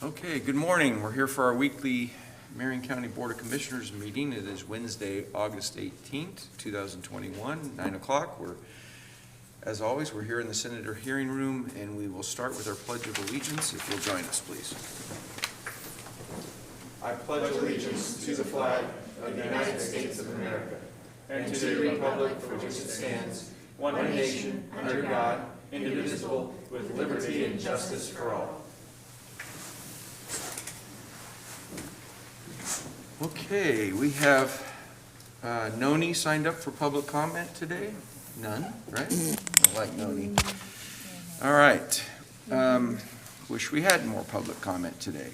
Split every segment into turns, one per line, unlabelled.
Okay, good morning. We're here for our weekly Marion County Board of Commissioners meeting. It is Wednesday, August 18th, 2021, 9 o'clock. As always, we're here in the Senator hearing room, and we will start with our Pledge of Allegiance. If you'll join us, please.
I pledge allegiance to the flag of the United States of America and to the republic for which it stands, one nation, under God, indivisible, with liberty and justice for all.
Okay, we have Noni signed up for public comment today. None, right? I like Noni. All right. Wish we had more public comment today.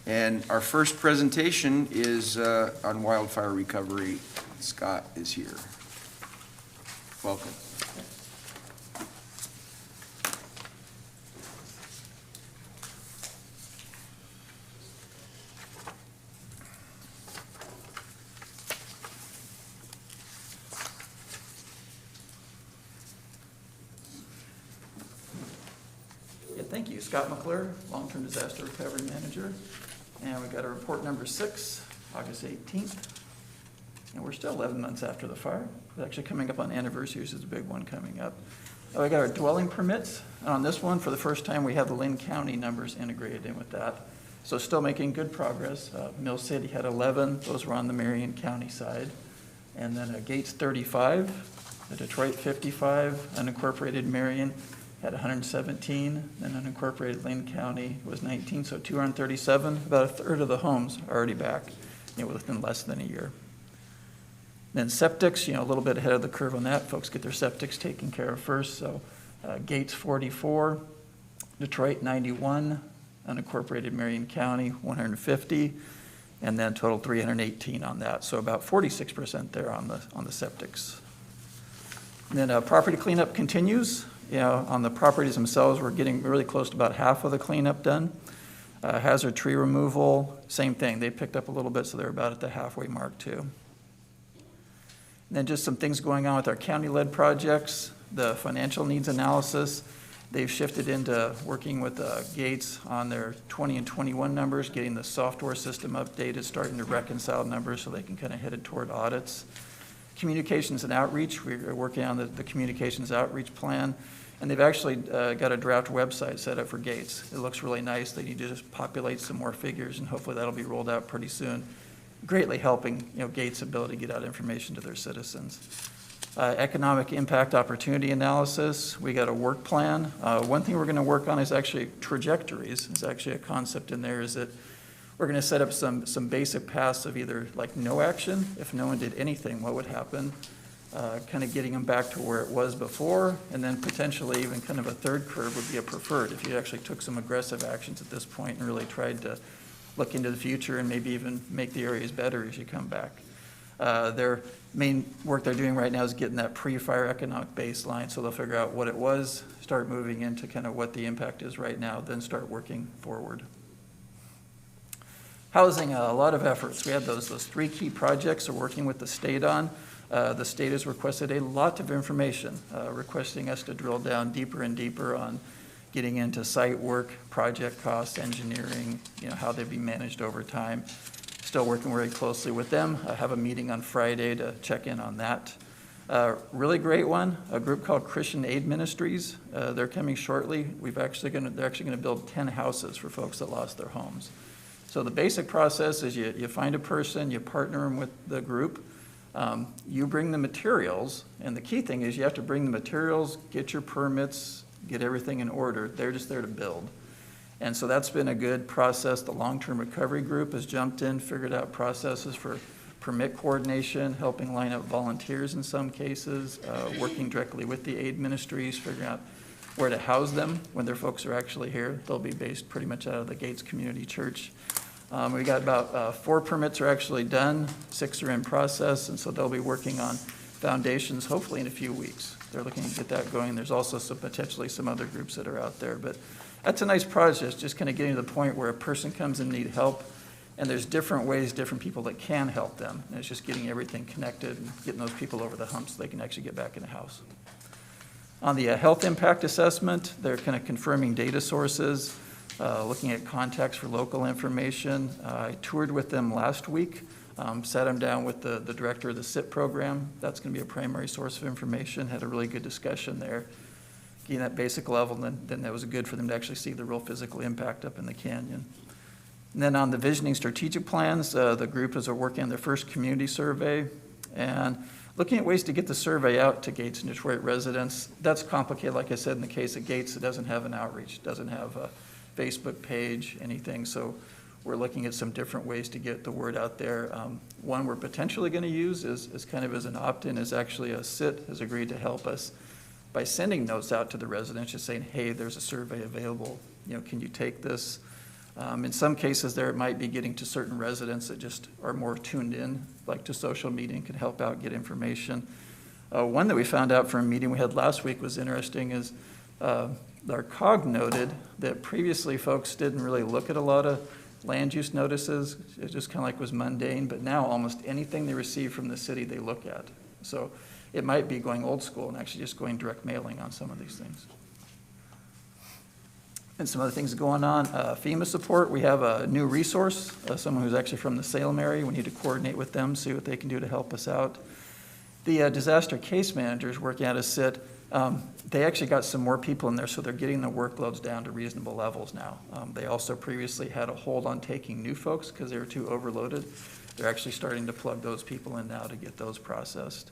And our first presentation is on wildfire recovery. Scott is here. Welcome.
Thank you. Scott McClure, Long-Term Disaster Recovery Manager. And we've got a report number 6, August 18th. And we're still 11 months after the fire. We're actually coming up on anniversaries. There's a big one coming up. We got our dwelling permits. And on this one, for the first time, we have the Linn County numbers integrated in with that. So still making good progress. Mill City had 11. Those were on the Marion County side. And then Gates 35, the Detroit 55, unincorporated Marion had 117, then unincorporated Linn County was 19, so 237. About a third of the homes are already back, within less than a year. Then septics, a little bit ahead of the curve on that. Folks get their septics taken care of first. So Gates 44, Detroit 91, unincorporated Marion County 150, and then total 318 on that. So about 46% there on the septics. And then property cleanup continues. On the properties themselves, we're getting really close to about half of the cleanup done. Hazard tree removal, same thing. They picked up a little bit, so they're about at the halfway mark too. And then just some things going on with our county-led projects. The financial needs analysis, they've shifted into working with Gates on their 20 and 21 numbers, getting the software system updated, starting to reconcile numbers so they can kind of head toward audits. Communications and outreach, we're working on the communications outreach plan. And they've actually got a draft website set up for Gates. It looks really nice. They need to just populate some more figures, and hopefully that'll be rolled out pretty soon, greatly helping Gates' ability to get out information to their citizens. Economic impact opportunity analysis, we got a work plan. One thing we're going to work on is actually trajectories. It's actually a concept in there, is that we're going to set up some basic paths of either like no action, if no one did anything, what would happen? Kind of getting them back to where it was before, and then potentially even kind of a third curve would be a preferred if you actually took some aggressive actions at this point and really tried to look into the future and maybe even make the areas better as you come back. Their main work they're doing right now is getting that pre-fire economic baseline, so they'll figure out what it was, start moving into kind of what the impact is right now, then start working forward. Housing, a lot of efforts. We had those 3 key projects we're working with the state on. The state has requested a lot of information, requesting us to drill down deeper and deeper on getting into site work, project costs, engineering, how they'd be managed over time. Still working very closely with them. I have a meeting on Friday to check in on that. Really great one, a group called Christian Aid Ministries. They're coming shortly. They're actually going to build 10 houses for folks that lost their homes. So the basic process is you find a person, you partner them with the group, you bring the materials, and the key thing is you have to bring the materials, get your permits, get everything in order. They're just there to build. And so that's been a good process. The long-term recovery group has jumped in, figured out processes for permit coordination, helping line up volunteers in some cases, working directly with the aid ministries, figuring out where to house them when their folks are actually here. They'll be based pretty much out of the Gates Community Church. We got about 4 permits are actually done, 6 are in process, and so they'll be working on foundations hopefully in a few weeks. They're looking to get that going. There's also potentially some other groups that are out there, but that's a nice project, just kind of getting to the point where a person comes and need help, and there's different ways, different people that can help them. And it's just getting everything connected and getting those people over the hump so they can actually get back in the house. On the health impact assessment, they're kind of confirming data sources. looking at contacts for local information. I toured with them last week, sat them down with the director of the SIP program. That's going to be a primary source of information, had a really good discussion there. Getting that basic level, and then that was good for them to actually see the real physical impact up in the canyon. And then on the visioning strategic plans, the group is working on their first community survey and looking at ways to get the survey out to Gates and Detroit residents. That's complicated. Like I said, in the case of Gates, it doesn't have an outreach, doesn't have a Facebook page, anything. So we're looking at some different ways to get the word out there. One we're potentially going to use is kind of as an opt-in is actually a SIT has agreed to help us by sending notes out to the residents, just saying, hey, there's a survey available. Can you take this? In some cases there, it might be getting to certain residents that just are more tuned in, like to social media and can help out, get information. One that we found out from a meeting we had last week was interesting is our COG noted that previously folks didn't really look at a lot of land use notices. It just kind of like was mundane, but now almost anything they receive from the city they look at. So it might be going old school and actually just going direct mailing on some of these things. And some other things going on. FEMA support, we have a new resource, someone who's actually from the Salem area. We need to coordinate with them, see what they can do to help us out. The disaster case managers working out of SIT, they actually got some more people in there, so they're getting the workloads down to reasonable levels now. They also previously had a hold on taking new folks because they were too overloaded. They're actually starting to plug those people in now to get those processed.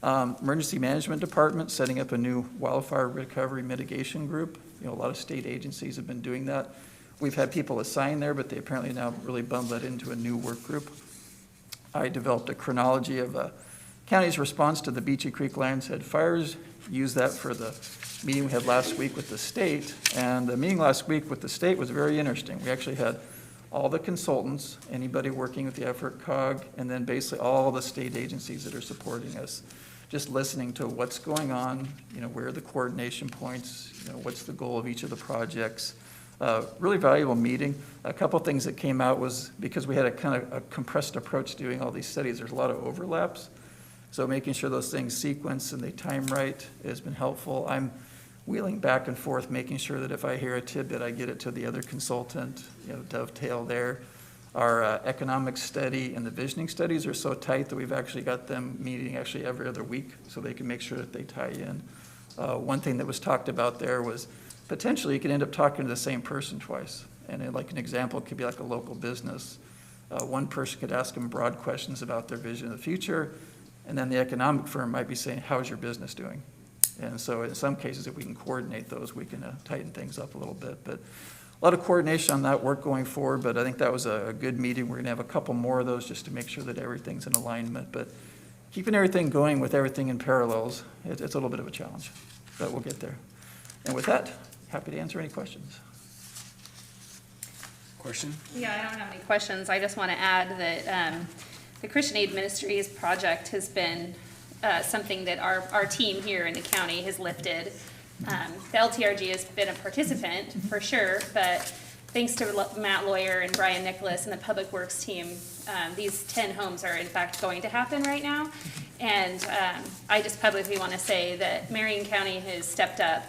Emergency Management Department setting up a new wildfire recovery mitigation group. A lot of state agencies have been doing that. We've had people assigned there, but they apparently now really bundled that into a new work group. I developed a chronology of county's response to the Beachy Creek Lions Head fires, used that for the meeting we had last week with the state. And the meeting last week with the state was very interesting. We actually had all the consultants, anybody working with the effort, COG, and then basically all the state agencies that are supporting us. Just listening to what's going on, where are the coordination points, what's the goal of each of the projects. Really valuable meeting. A couple things that came out was because we had a kind of a compressed approach to doing all these studies, there's a lot of overlaps. So making sure those things sequence and they time right has been helpful. I'm wheeling back and forth, making sure that if I hear a tidbit, I get it to the other consultant, dovetail there. Our economic study and the visioning studies are so tight that we've actually got them meeting actually every other week so they can make sure that they tie in. One thing that was talked about there was potentially you could end up talking to the same person twice. And like an example, it could be like a local business. One person could ask them broad questions about their vision of the future, and then the economic firm might be saying, how's your business doing? And so in some cases, if we can coordinate those, we can tighten things up a little bit. But a lot of coordination on that work going forward, but I think that was a good meeting. We're going to have a couple more of those just to make sure that everything's in alignment. But keeping everything going with everything in parallels, it's a little bit of a challenge, but we'll get there. And with that, happy to answer any questions.
Question?
Yeah, I don't have any questions. I just want to add that the Christian Aid Ministries project has been something that our team here in the county has lifted. The LTRG has been a participant for sure, but thanks to Matt Lawyer and Brian Nicholas and the Public Works team, these 10 homes are in fact going to happen right now. And I just publicly want to say that Marion County has stepped up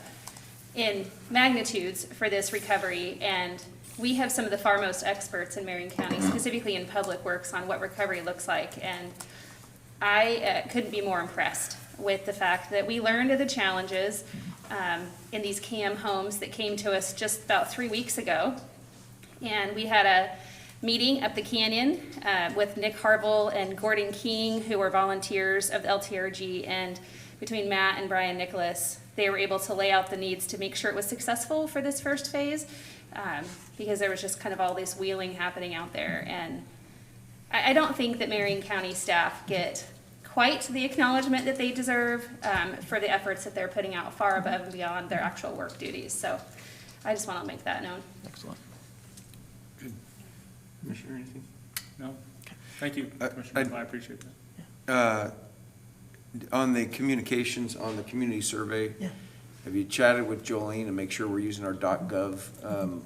in magnitudes for this recovery, and we have some of the foremost experts in Marion County, specifically in Public Works, on what recovery looks like. And I couldn't be more impressed with the fact that we learned of the challenges in these CAM homes that came to us just about 3 weeks ago. And we had a meeting up the canyon with Nick Harville and Gordon King, who are volunteers of the LTRG, and between Matt and Brian Nicholas, they were able to lay out the needs to make sure it was successful for this first phase, because there was just kind of all this wheeling happening out there. And I don't think that Marion County staff get quite the acknowledgement that they deserve for the efforts that they're putting out far above and beyond their actual work duties. So I just want to make that known.
Excellent.
Good. Commissioner, anything?
No? Thank you, Commissioner. I appreciate that.
On the communications, on the community survey,
Yeah.
have you chatted with Jolene to make sure we're using our .gov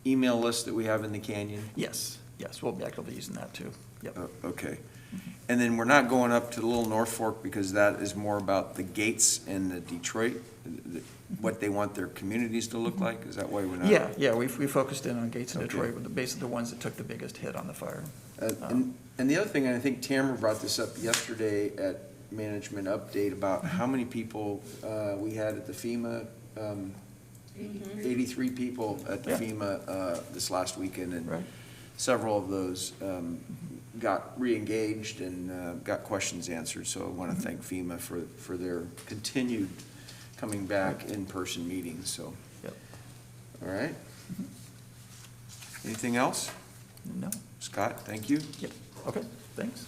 email list that we have in the canyon?
Yes, we'll be actively using that too. Yep.
Okay. And then we're not going up to the Little North Fork because that is more about the Gates and the Detroit. what they want their communities to look like? Is that why we're not?
Yeah, we focused in on Gates and
Okay.
Detroit, with basically the ones that took the biggest hit on the fire.
And the other thing, and I think Tamara brought this up yesterday at management update about how many people we had at the FEMA, 83 people at the
Yeah.
FEMA this last weekend, and
Right.
several of those got re-engaged and got questions answered. So I want to thank FEMA for their continued coming back in-person meetings, so.
Yep.
All right. Anything else?
No?
Scott, thank you.
Yep. Okay, thanks.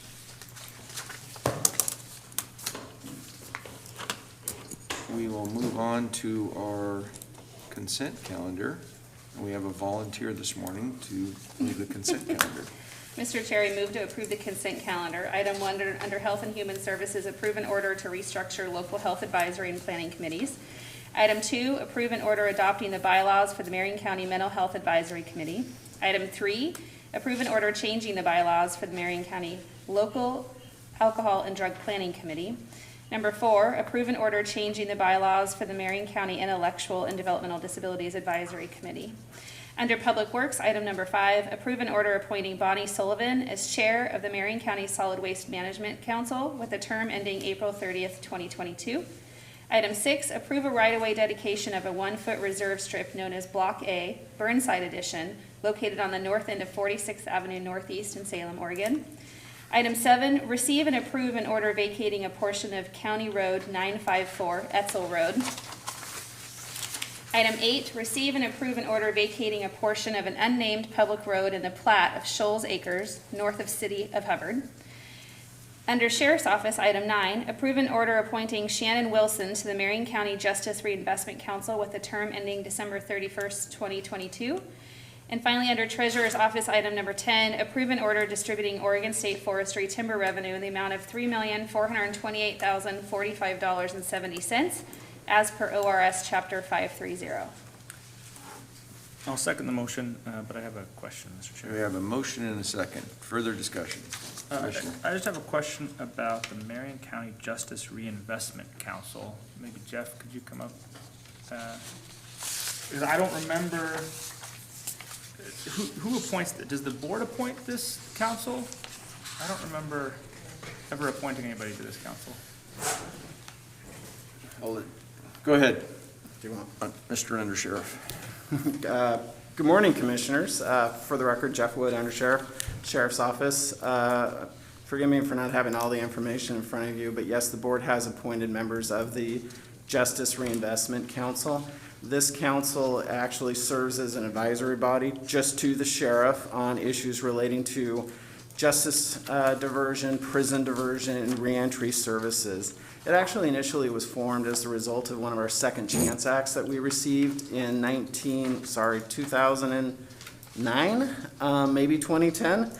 We will move on to our consent calendar. And we have a volunteer this morning to move the consent calendar.
Mr. Chair, I move to approve the consent calendar. Item 1, under Health and Human Services, approve an order to restructure local health advisory and planning committees. Item 2, approve an order adopting the bylaws for the Marion County Mental Health Advisory Committee. Item 3, approve an order changing the bylaws for the Marion County Local Alcohol and Drug Planning Committee. Number 4, approve an order changing the bylaws for the Marion County Intellectual and Developmental Disabilities Advisory Committee. Under Public Works, item number 5, approve an order appointing Bonnie Sullivan as Chair of the Marion County Solid Waste Management Council with a term ending April 30th, 2022. Item 6, approve a right-of-way dedication of a 1-foot reserve strip known as Block A, Burnside Edition, located on the north end of 46th Avenue Northeast in Salem, Oregon. Item 7, receive and approve an order vacating a portion of County Road 954, Etzel Road. Item 8, receive and approve an order vacating a portion of an unnamed public road in the plat of Shoals Acres, north of City of Hubbard. Under Sheriff's Office, item 9, approve an order appointing Shannon Wilson to the Marion County Justice Reinvestment Council with a term ending December 31st, 2022. And finally, under Treasurer's Office, item number 10, approve an order distributing Oregon State Forestry timber revenue in the amount of $3,428,045.70 as per ORS Chapter 530.
I'll second the motion, but I have a question, Mr.
We
Chair.
have a motion and a second. Further discussion. Commissioner.
I just have a question about the Marion County Justice Reinvestment Council. Maybe Jeff, could you come up? Because I don't remember, who appoints, does the board appoint this council? I don't remember ever appointing anybody to this council.
Go ahead,
Do you want?
Mr. Undersheriff.
Good morning, Commissioners. For the record, Jeff Wood, Undersheriff, Sheriff's Office. Forgive me for not having all the information in front of you, but yes, the board has appointed members of the Justice Reinvestment Council. This council actually serves as an advisory body just to the sheriff on issues relating to justice diversion, prison diversion, and reentry services. It actually initially was formed as the result of one of our Second Chance Acts that we received in 2009, maybe 2010,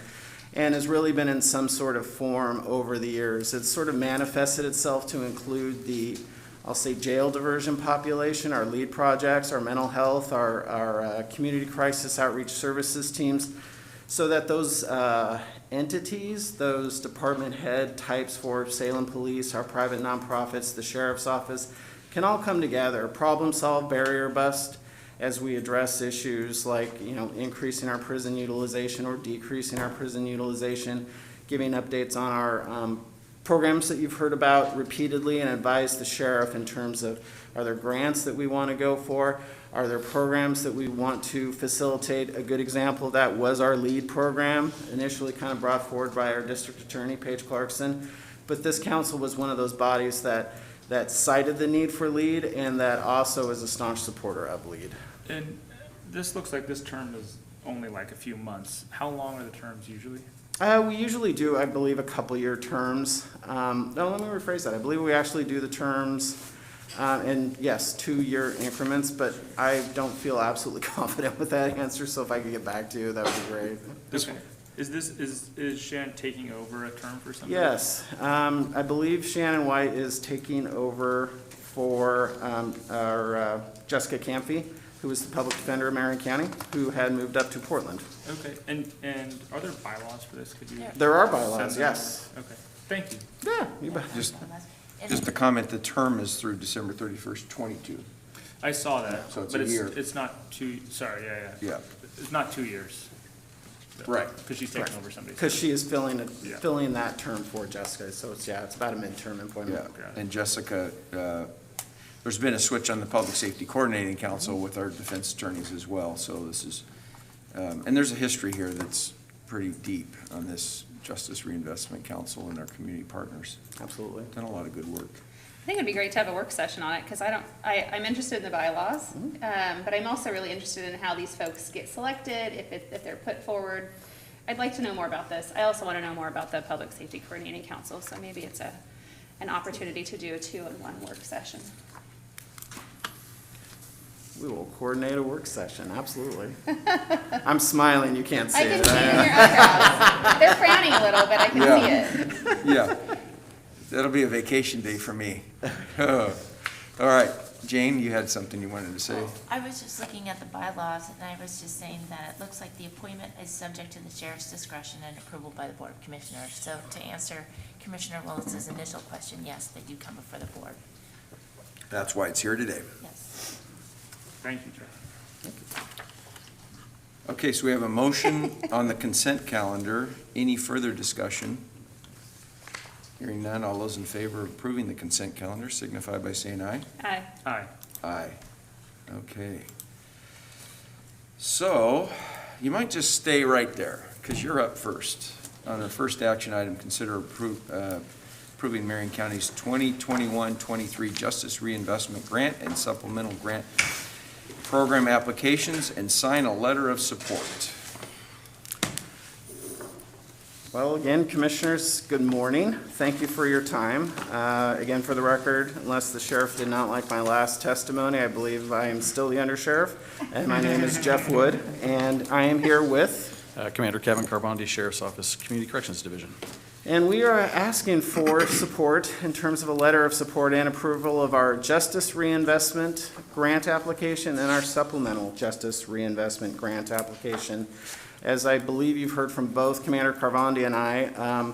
and has really been in some sort of form over the years. It's sort of manifested itself to include the, I'll say, jail diversion population, our lead projects, our mental health, our community crisis outreach services teams, so that those entities, those department head types for Salem Police, our private nonprofits, the Sheriff's Office, can all come together, problem solve, barrier bust, as we address issues like, increasing our prison utilization or decreasing our prison utilization, giving updates on our programs that you've heard about repeatedly, and advise the sheriff in terms of, are there grants that we want to go for? Are there programs that we want to facilitate? A good example of that was our LEAD program, initially kind of brought forward by our district attorney, Paige Clarkson. But this council was one of those bodies that cited the need for LEAD and that also is a staunch supporter of LEAD.
And this looks like this term is only like a few months. How long are the terms usually?
We usually do, I believe, a couple-year terms. No, let me rephrase that. I believe we actually do the terms in, yes, 2-year increments, but I don't feel absolutely confident with that answer, so if I could get back to you, that would be great.
Okay. Is Shannon taking over a term for somebody?
Yes, I believe Shannon White is taking over for our Jessica Camphy, who is the public defender of Marion County, who had moved up to Portland.
Okay, and are there bylaws for this? Could you?
There are
send
bylaws,
them
yes.
over? Okay, thank you.
Yeah, you bet.
Just a comment, the term is through December 31st, 22.
I saw that.
So it's
but
a year.
It's not sorry, yeah.
Yeah,
It's not 2 years.
right.
Because she's taking over somebody's.
Because she is
Yeah.
filling that term for Jessica, so it's about a midterm employment.
Yeah, and Jessica, there's been a switch on the Public Safety Coordinating Council with our defense attorneys as well, so this is, and there's a history here that's pretty deep on this Justice Reinvestment Council and our community partners.
Absolutely.
Done a lot of good work.
I think it'd be great to have a work session on it, because I'm interested in the bylaws, but I'm also really interested in how these folks get selected, if they're put forward. I'd like to know more about this. I also want to know more about the Public Safety Coordinating Council, so maybe it's an opportunity to do a 2-in-1 work session.
We will coordinate a work session, absolutely. I'm smiling, you can't see
I can
it.
see it in your eyebrows. They're frowning a little, but I can see it.
Yeah, that'll be a vacation day for me. All right, Jane, you had something you wanted to say?
I was just looking at the bylaws, and I was just saying that it looks like the appointment is subject to the sheriff's discretion and approval by the Board of Commissioners. So to answer Commissioner Willis's initial question, yes, they do come before the board.
That's why it's here today.
Yes.
Thank you, Jeff.
Okay, so we have a motion on the consent calendar. Any further discussion? Hearing none, all those in favor of approving the consent calendar signify by saying aye.
Aye.
Aye.
Aye. Okay. So, you might just stay right there, because you're up first. On our first action item, consider approving Marion County's 2021-23 Justice Reinvestment Grant and Supplemental Grant Program applications and sign a letter of support.
Well, again, Commissioners, good morning. Thank you for your time. Again, for the record, unless the sheriff did not like my last testimony, I believe I am still the undersheriff, and my name is Jeff Wood, and I am here with...
Commander Kevin Carbondi, Sheriff's Office, Community Corrections Division.
And we are asking for support in terms of a letter of support and approval of our Justice Reinvestment Grant application and our Supplemental Justice Reinvestment Grant application. As I believe you've heard from both Commander Carbondi and I,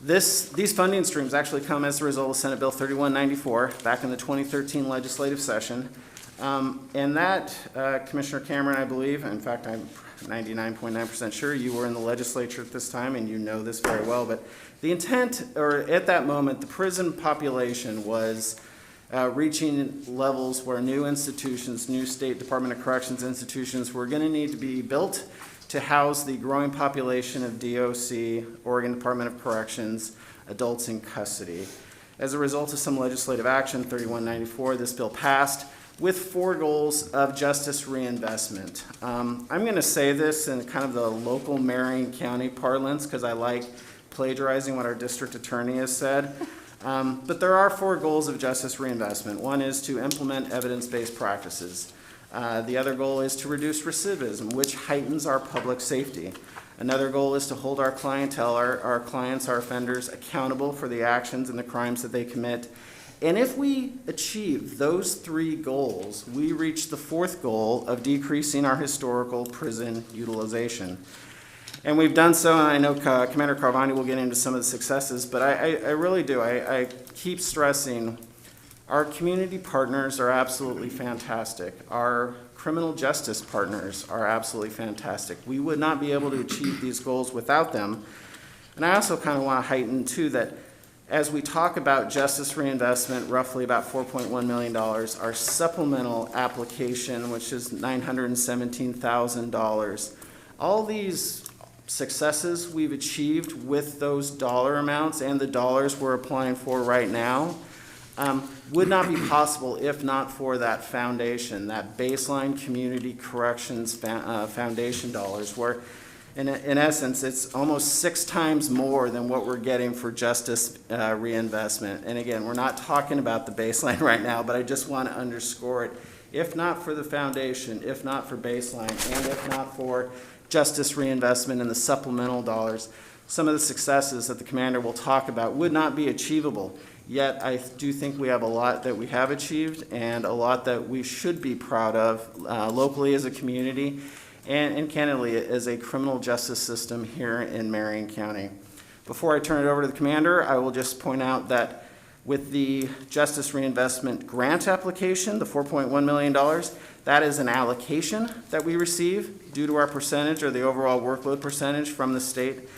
these funding streams actually come as a result of Senate Bill 3194 back in the 2013 legislative session. And that, Commissioner Cameron, I believe, in fact, I'm 99.9% sure you were in the legislature at this time and you know this very well, but the intent, or at that moment, the prison population was reaching levels where new institutions, new State Department of Corrections institutions were going to need to be built to house the growing population of DOC, Oregon Department of Corrections, adults in custody. As a result of some legislative action, 3194, this bill passed with 4 goals of justice reinvestment. I'm going to say this in kind of the local Marion County parlance because I like plagiarizing what our district attorney has said. But there are 4 goals of justice reinvestment. One is to implement evidence-based practices. The other goal is to reduce recidivism, which heightens our public safety. Another goal is to hold our clientele, our clients, our offenders, accountable for the actions and the crimes that they commit. And if we achieve those 3 goals, we reach the 4th goal of decreasing our historical prison utilization. And we've done so, and I know Commander Carbondi will get into some of the successes, but I really do. I keep stressing our community partners are absolutely fantastic. Our criminal justice partners are absolutely fantastic. We would not be able to achieve these goals without them. And I also kind of want to heighten, too, that as we talk about justice reinvestment, roughly about $4.1 million, our supplemental application, which is $917,000, all these successes we've achieved with those dollar amounts and the dollars we're applying for right now would not be possible if not for that foundation, that baseline community corrections foundation dollars, where in essence, it's almost 6 times more than what we're getting for justice reinvestment. And again, we're not talking about the baseline right now, but I just want to underscore it. If not for the foundation, if not for baseline, and if not for justice reinvestment and the supplemental dollars, some of the successes that the commander will talk about would not be achievable. Yet I do think we have a lot that we have achieved and a lot that we should be proud of locally as a community and candidly as a criminal justice system here in Marion County. Before I turn it over to the commander, I will just point out that With the Justice Reinvestment Grant application, the $4.1 million, that is an allocation that we receive due to our percentage or the overall workload percentage from the state.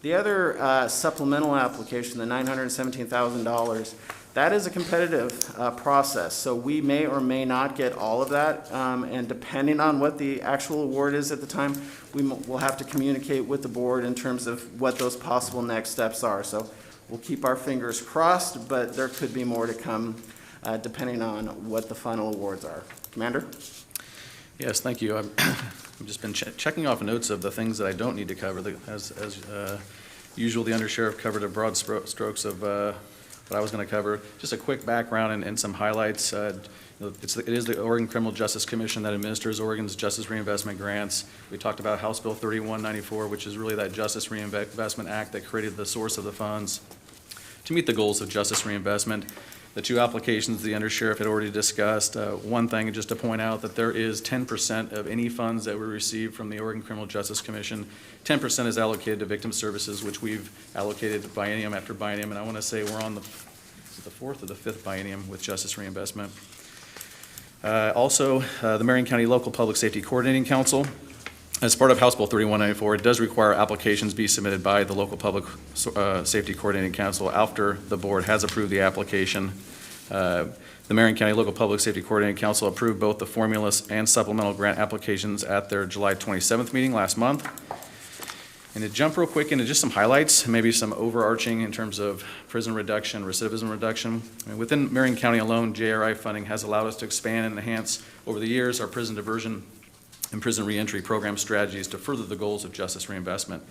The other supplemental application, the $917,000, that is a competitive process. So we may or may not get all of that, and depending on what the actual award is at the time, we'll have to communicate with the board in terms of what those possible next steps are. So we'll keep our fingers crossed, but there could be more to come depending on what the final awards are. Commander?
Yes, thank you. I've just been checking off notes of the things that I don't need to cover. As usual, the undersheriff covered a broad strokes of what I was going to cover. Just a quick background and some highlights. It is the Oregon Criminal Justice Commission that administers Oregon's justice reinvestment grants. We talked about House Bill 3194, which is really that Justice Reinvestment Act that created the source of the funds to meet the goals of justice reinvestment. The two applications the undersheriff had already discussed. One thing, just to point out that there is 10% of any funds that we receive from the Oregon Criminal Justice Commission. 10% is allocated to victim services, which we've allocated biennium after biennium, and I want to say we're on the fourth or the fifth biennium with justice reinvestment. Also, the Marion County Local Public Safety Coordinating Council, as part of House Bill 3194, it does require applications be submitted by the Local Public Safety Coordinating Council after the board has approved the application. The Marion County Local Public Safety Coordinating Council approved both the formulus and supplemental grant applications at their July 27th meeting last month. And to jump real quick into just some highlights, maybe some overarching in terms of prison reduction, recidivism reduction. I mean, within Marion County alone, JRI funding has allowed us to expand and enhance over the years our prison diversion and prison reentry program strategies to further the goals of justice reinvestment.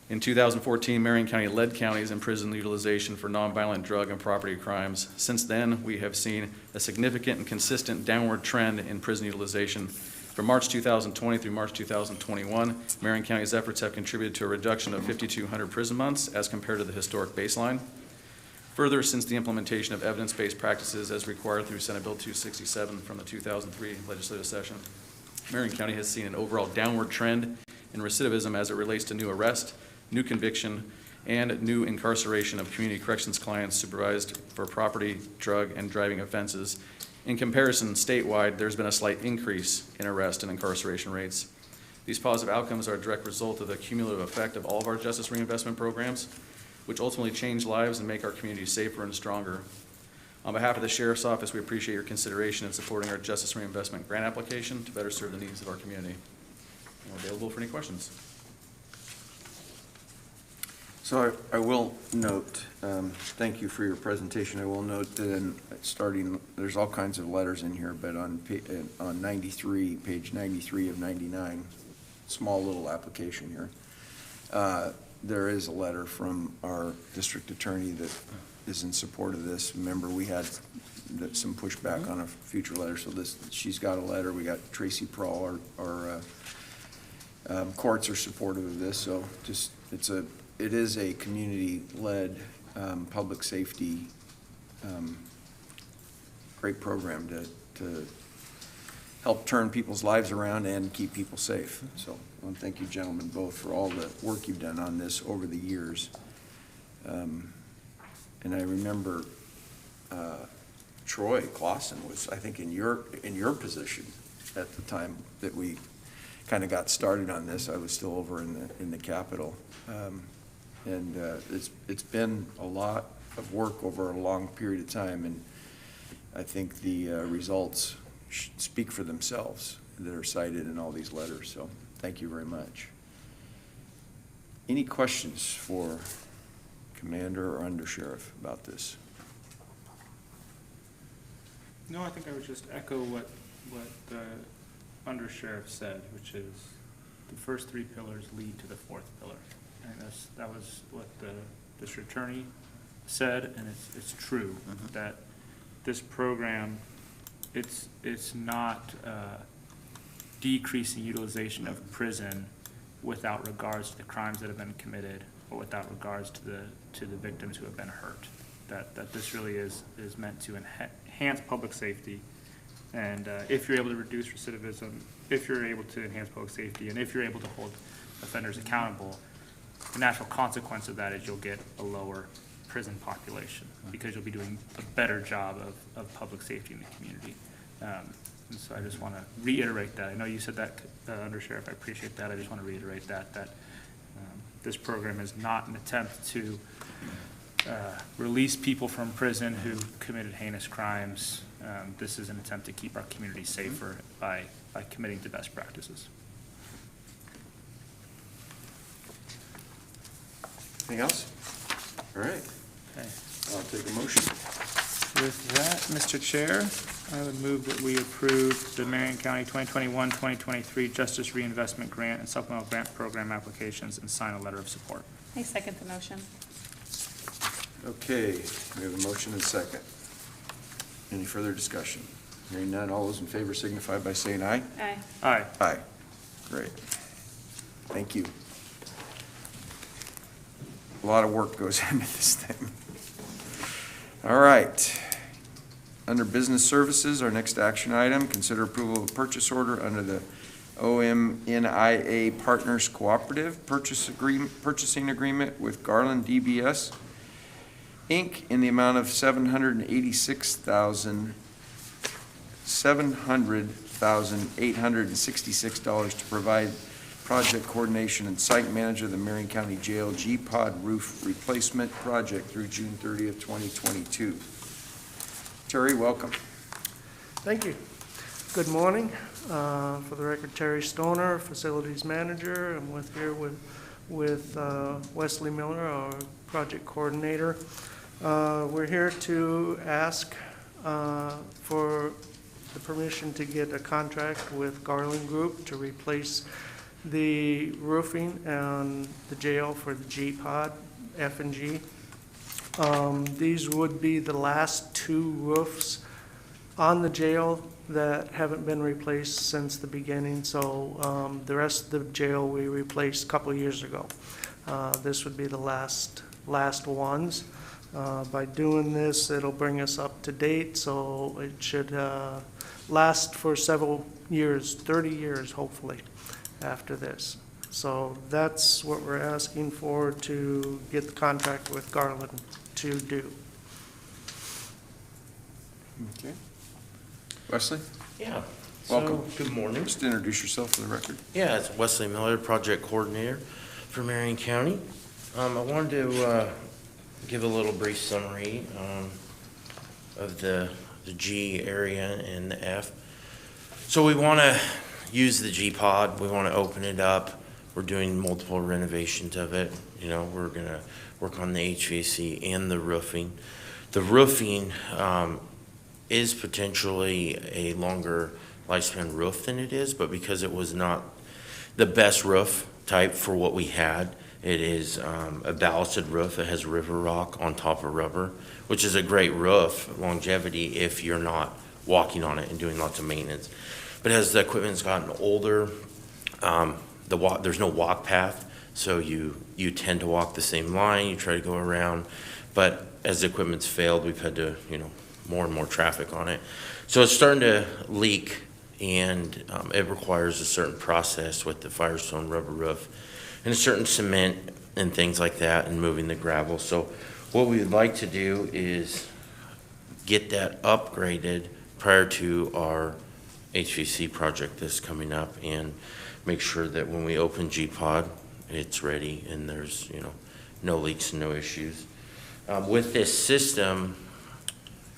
In 2014, Marion County led counties in prison utilization for nonviolent drug and property crimes. Since then, we have seen a significant and consistent downward trend in prison utilization. From March 2020 through March 2021, Marion County's efforts have contributed to a reduction of 5,200 prison months as compared to the historic baseline. Further, since the implementation of evidence-based practices as required through Senate Bill 267 from the 2003 legislative session, Marion County has seen an overall downward trend in recidivism as it relates to new arrest, new conviction, and new incarceration of community corrections clients supervised for property, drug, and driving offenses. In comparison, statewide, there's been a slight increase in arrest and incarceration rates. These positive outcomes are a direct result of the cumulative effect of all of our justice reinvestment programs, which ultimately change lives and make our communities safer and stronger. On behalf of the Sheriff's Office, we appreciate your consideration in supporting our justice reinvestment grant application to better serve the needs of our community. And we're available for any questions.
So I will note, thank you for your presentation. I will note that there's all kinds of letters in here, but on 93, page 93 of 99, small little application here, there is a letter from our district attorney that is in support of this. Remember, we had some pushback on a future letter, so she's got a letter. We got Tracy Prawl, our courts are supportive of this, so it is a community-led public safety great program to help turn people's lives around and keep people safe. So I want to thank you gentlemen both for all the work you've done on this over the years. And I remember Troy Clausen was, I think, in your position at the time that we kind of got started on this. I was still over in the Capitol. And it's been a lot of work over a long period of time, and I think the results speak for themselves that are cited in all these letters, so thank you very much. Any questions for Commander or Undersheriff about this?
No, I think I would just echo what the Undersheriff said, which is the first three pillars lead to the fourth pillar. And that was what the district attorney said, and it's true that this program, it's not decreasing utilization of prison without regards to the crimes that have been committed or without regards to the victims who have been hurt. That this really is meant to enhance public safety, and if you're able to reduce recidivism, if you're able to enhance public safety, and if you're able to hold offenders accountable, the natural consequence of that is you'll get a lower prison population, because you'll be doing a better job of public safety in the community. And so I just want to reiterate that. I know you said that, Under Sheriff, I appreciate that. I just want to reiterate that this program is not an attempt to release people from prison who committed heinous crimes. This is an attempt to keep our community safer by committing to best practices.
Anything else? All right,
Okay.
I'll take a motion.
With that, Mr. Chair, I would move that we approve the Marion County 2021-2023 Justice Reinvestment Grant and Supplemental Grant Program applications and sign a letter of support.
I second the motion.
Okay, we have a motion and a second. Any further discussion? Hearing none, all those in favor signify by saying aye.
Aye.
Aye.
Aye. Great. Thank you. A lot of work goes into this thing. All right. Under Business Services, our next action item, consider approval of purchase order under the OMNIA Partners Cooperative Purchasing Agreement with Garland DBS, Inc. in the amount of $786,866 to provide project coordination and site manager of the Marion County Jail G-Pod roof replacement project through June 30th, 2022. Terry, welcome.
Thank you. Good morning. For the record, Terry Stoner, Facilities Manager. I'm here with Wesley Miller, our Project Coordinator. We're here to ask for the permission to get a contract with Garland Group to replace the roofing and the jail for the G-Pod, F and G. These would be the last two roofs on the jail that haven't been replaced since the beginning. So the rest of the jail we replaced a couple of years ago. This would be the last ones. By doing this, it'll bring us up to date, so it should last for several years, 30 years hopefully, after this. So that's what we're asking for, to get the contract with Garland to do.
Okay. Wesley,
Yeah.
welcome.
So, good morning.
Just introduce yourself for the record.
Yeah, it's Wesley Miller, Project Coordinator for Marion County. I wanted to give a little brief summary of the G area and the F. So we want to use the G-Pod. We want to open it up. We're doing multiple renovations of it. You know, we're going to work on the HVAC and the roofing. The roofing is potentially a longer lifespan roof than it is, but because it was not the best roof type for what we had, it is a ballasted roof that has river rock on top of rubber, which is a great roof longevity if you're not walking on it and doing lots of maintenance. But as the equipment's gotten older, there's no walk path, so you tend to walk the same line, you try to go around, but as the equipment's failed, we've had to, more and more traffic on it. So it's starting to leak, and it requires a certain process with the Firestone rubber roof and a certain cement and things like that, and moving the gravel. So what we would like to do is get that upgraded prior to our HVAC project that's coming up, and make sure that when we open G-Pod, it's ready and there's, no leaks and no issues. With this system,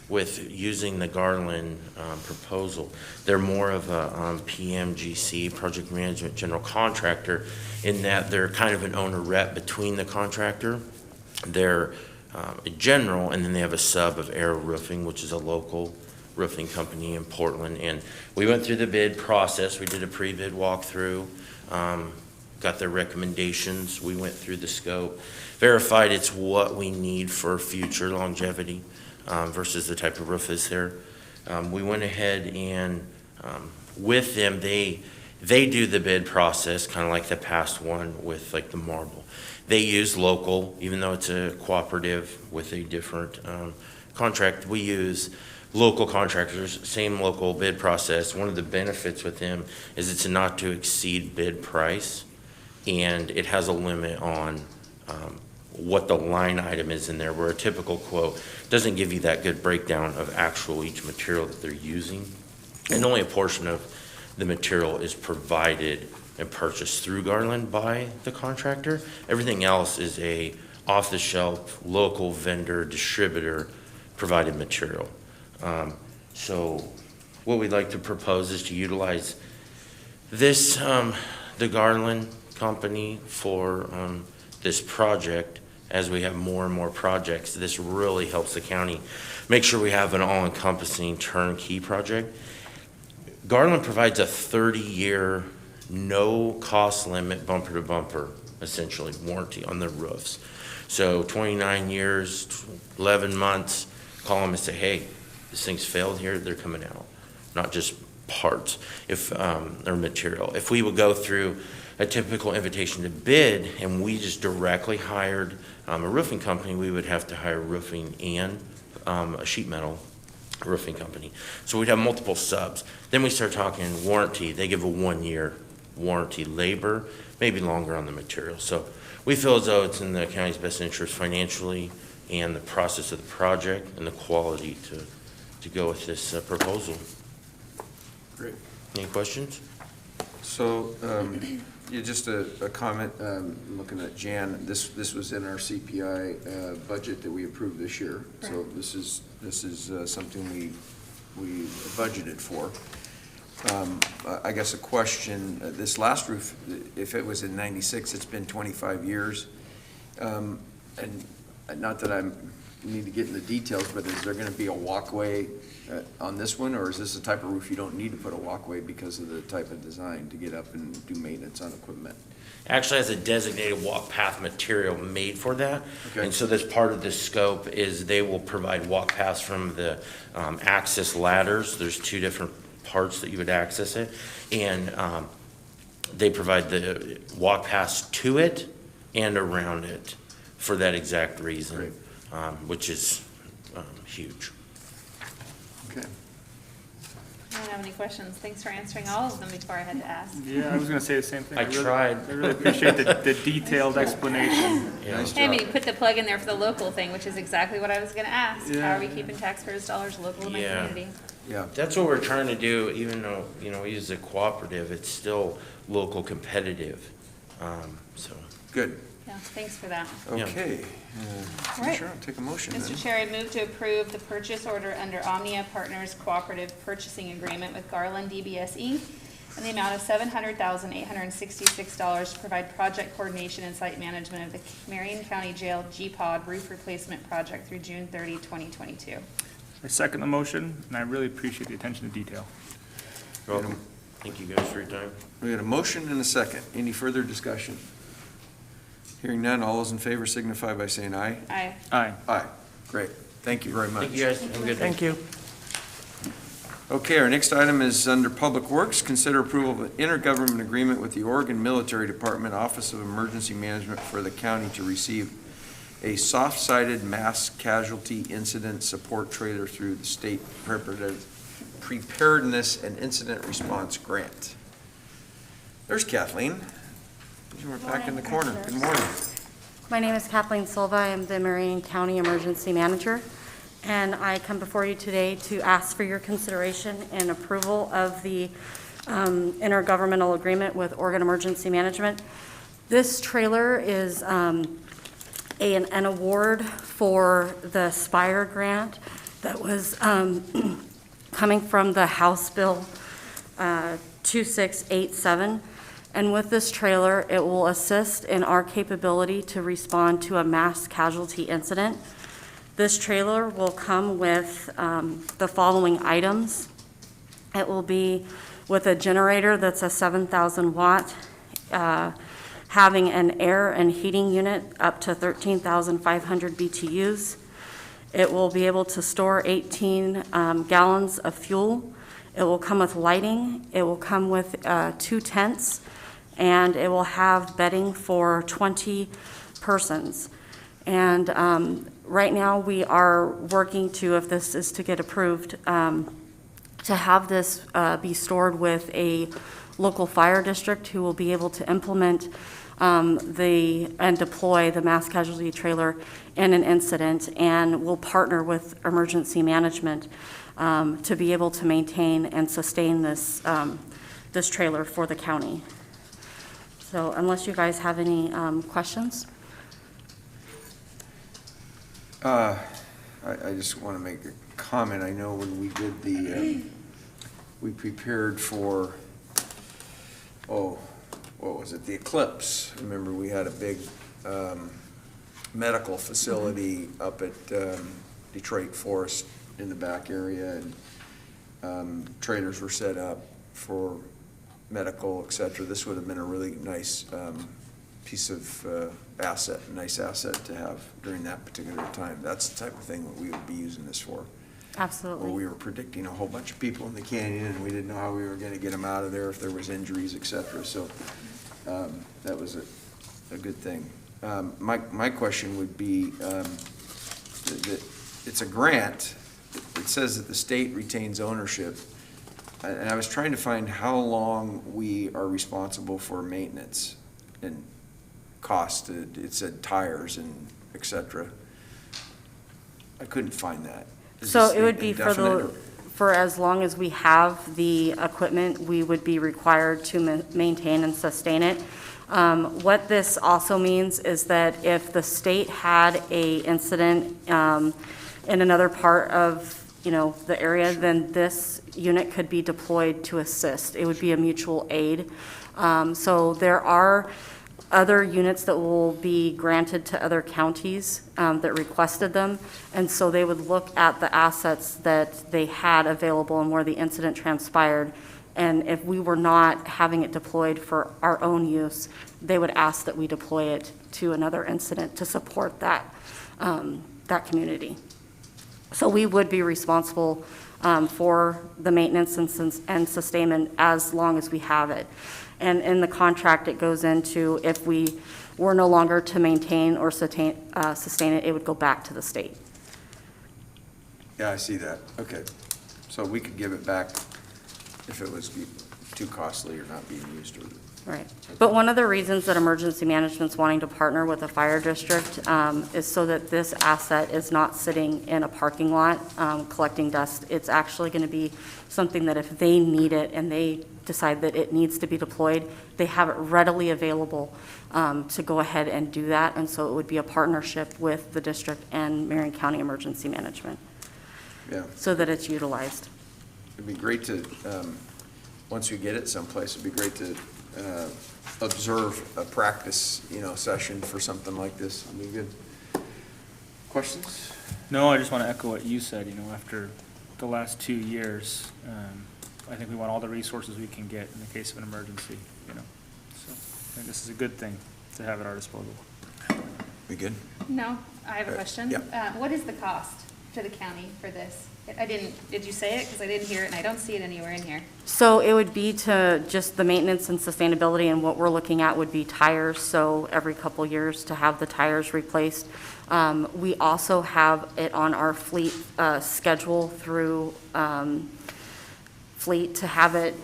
with using the Garland proposal, they're more of a PMGC, Project Management General Contractor, in that they're kind of an owner rep between the contractor. They're a general, and then they have a sub of Aero Roofing, which is a local roofing company in Portland. And we went through the bid process. We did a pre-bid walkthrough, got their recommendations. We went through the scope, verified it's what we need for future longevity versus the type of roof is there. We went ahead and with them, they do the bid process kind of like the past one with like the marble. They use local, even though it's a cooperative with a different contract. We use local contractors, same local bid process. One of the benefits with them is it's a not to exceed bid price, and it has a limit on what the line item is in there, where a typical quote doesn't give you that good breakdown of actual each material that they're using. And only a portion of the material is provided and purchased through Garland by the contractor. Everything else is a off-the-shelf, local vendor, distributor provided material. So what we'd like to propose is to utilize this, the Garland company for this project. As we have more and more projects, this really helps the county make sure we have an all-encompassing turnkey project. Garland provides a 30-year, no-cost limit, bumper-to-bumper, essentially, warranty on their roofs. So 29 years, 11 months, call them and say, hey, this thing's failed here, they're coming out. Not just parts, or material. If we would go through a typical invitation to bid and we just directly hired a roofing company, we would have to hire roofing and a sheet metal roofing company. So we'd have multiple subs. Then we start talking warranty. They give a 1-year warranty, labor, maybe longer on the material. So we feel as though it's in the county's best interest financially and the process of the project and the quality to go with this proposal.
Great.
Any questions?
So, yeah, just a comment, looking at Jan, this was in our CPI budget that we approved this year. So this is something we budgeted for. I guess a question, this last roof, if it was in 96, it's been 25 years. And not that I need to get into the details, but is there gonna be a walkway on this one, or is this the type of roof you don't need to put a walkway because of the type of design to get up and do maintenance on equipment?
Actually has a designated walk path material made for that.
Okay.
And so this part of the scope is they will provide walk paths from the access ladders. There's 2 different parts that you would access it. And they provide the walk paths to it and around it for that exact reason.
Great.
Which is huge.
Okay.
I don't have any questions. Thanks for answering all of them before I had to ask.
Yeah, I was gonna say the same thing.
I tried.
I really appreciate the detailed explanation.
Yeah.
Nice
Hey, I
job.
mean, you put the plug in there for the local thing, which is exactly what I was gonna ask. How
Yeah.
are we keeping taxpayers' dollars local in my
Yeah.
community?
Yeah,
That's what we're trying to do, even though, we use a cooperative, it's still local competitive. So,
good.
Yeah, thanks for that.
Yeah.
Okay.
All right.
Sure, I'll take a motion then.
Mr. Chair, I move to approve the purchase order under Omnia Partners Cooperative Purchasing Agreement with Garland DBS Inc. in the amount of $700,866 to provide project coordination and site management of the Marion County Jail G-Pod roof replacement project through June 30, 2022.
I second the motion, and I really appreciate the attention to detail.
you're welcome. Thank you guys for your time.
We had a motion and a second. Any further discussion? Hearing none, all those in favor signify by saying aye.
Aye.
Aye.
Aye. Great. Thank you very much.
Thank you guys. Have a good day.
Thank you.
Okay, our next item is under Public Works. Consider approval of an intergovernment agreement with the Oregon Military Department Office of Emergency Management for the county to receive a soft-sided mass casualty incident support trailer through the state preparedness and incident response grant. There's Kathleen. We're back in the corner. Good morning.
My name is Kathleen Silva. I am the Marion County Emergency Manager, and I come before you today to ask for your consideration and approval of the intergovernmental agreement with Oregon Emergency Management. This trailer is an award for the SPIRE grant that was coming from the House Bill 2687. And with this trailer, it will assist in our capability to respond to a mass casualty incident. This trailer will come with the following items. It will be with a generator that's a 7,000 watt, having an air and heating unit up to 13,500 BTUs. It will be able to store 18 gallons of fuel. It will come with lighting. It will come with 2 tents. And it will have bedding for 20 persons. And right now, we are working to, if this is to get approved, to have this be stored with a local fire district who will be able to implement and deploy the mass casualty trailer in an incident, and will partner with emergency management to be able to maintain and sustain this, this trailer for the county. So unless you guys have any questions?
I just want to make a comment. I know when we did the, we prepared for, what was it, the eclipse. Remember, we had a big medical facility up at Detroit Forest in the back area, and trailers were set up for medical, et cetera. This would have been a really nice piece of asset, a nice asset to have during that particular time. That's the type of thing that we would be using this for.
Absolutely.
Where we were predicting a whole bunch of people in the canyon, and we didn't know how we were going to get them out of there, if there was injuries, et cetera. So that was a good thing. My question would be, that it's a grant. It says that the state retains ownership. And I was trying to find how long we are responsible for maintenance and cost. It said tires and et cetera. I couldn't find that. Is
So
this
it would be
indefinite,
for as long as we have the equipment, we would be required to maintain and sustain it. What this also means is that if the state had a incident in another part of, the area, then this unit could be deployed to assist. It would be a mutual aid. So there are other units that will be granted to other counties that requested them, and so they would look at the assets that they had available and where the incident transpired, and if we were not having it deployed for our own use, they would ask that we deploy it to another incident to support that, that community. So we would be responsible for the maintenance and sustainment as long as we have it. And in the contract, it goes into if we were no longer to maintain or sustain it, it would go back to the state.
Yeah, I see that. Okay. So we could give it back if it was too costly or not being used.
Right. But one of the reasons that emergency management's wanting to partner with a fire district is so that this asset is not sitting in a parking lot collecting dust. It's actually going to be something that if they need it and they decide that it needs to be deployed, they have it readily available to go ahead and do that. And so it would be a partnership with the district and Marion County Emergency Management.
Yeah.
So that it's utilized.
It'd be great to, once we get it someplace, it'd be great to observe a practice, session for something like this. It'd be good. Questions?
No, I just want to echo what you said, after the last 2 years, I think we want all the resources we can get in the case of an emergency, So I think this is a good thing to have at our disposal.
We good?
No, I have a question.
yeah.
What is the cost to the county for this? Did you say it? Because I didn't hear it and I don't see it anywhere in here.
So it would be to just the maintenance and sustainability, and what we're looking at would be tires, so every couple years to have the tires replaced. We also have it on our fleet schedule through fleet to have it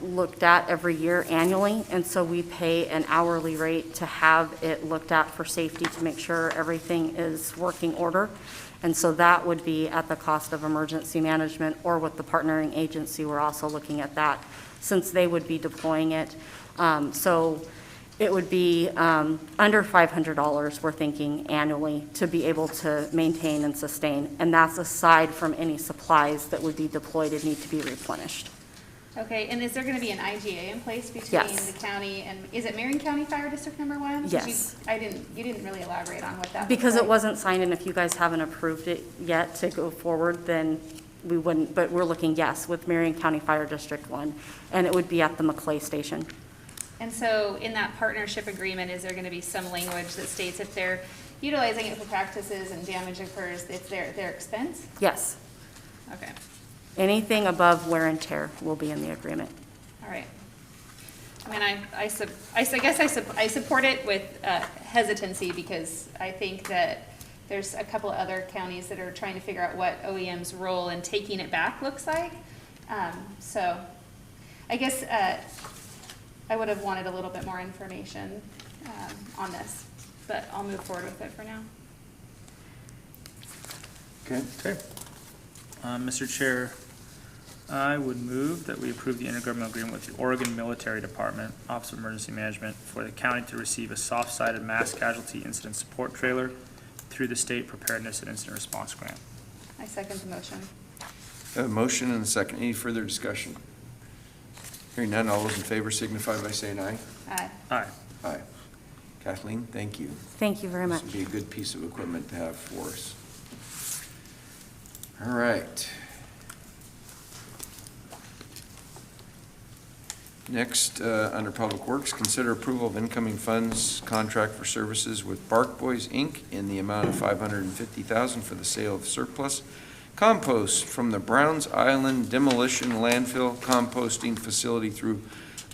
looked at every year annually, and so we pay an hourly rate to have it looked at for safety to make sure everything is working order. And so that would be at the cost of emergency management, or with the partnering agency, we're also looking at that, since they would be deploying it. So it would be under $500, we're thinking, annually to be able to maintain and sustain. And that's aside from any supplies that would be deployed and need to be replenished.
Okay, and is there going to be an IGA in place between
Yes.
the county and, is it Marion County Fire District number 1? 'Cause
Yes.
you didn't really elaborate on what that was.
Because it wasn't signed, and if you guys haven't approved it yet to go forward, then we wouldn't, but we're looking, yes, with Marion County Fire District 1, and it would be at the McClay Station.
And so in that partnership agreement, is there going to be some language that states if they're utilizing it for practices and damage occurs, it's their expense?
Yes.
Okay,
Anything above wear and tear will be in the agreement.
all right. I mean, I guess I support it with hesitancy, because I think that there's a couple of other counties that are trying to figure out what OEM's role in taking it back looks like. So I guess I would have wanted a little bit more information on this, but I'll move forward with it for now.
Okay,
Mr. Chair, I would move that we approve the intergovernmental agreement with the Oregon Military Department, Office of Emergency Management, for the county to receive a soft-sided mass casualty incident support trailer through the State Preparedness and Incident Response Grant.
I second the motion.
a motion and a second. Any further discussion? Hearing none, all those in favor signify by saying aye.
Aye.
Aye.
Aye. Kathleen, thank you.
Thank you very much.
This would be a good piece of equipment to have for us. All right. Next, under Public Works, consider approval of incoming funds contract for services with Bark Boys, Inc. in the amount of $550,000 for the sale of surplus compost from the Browns Island Demolition Landfill Composting Facility through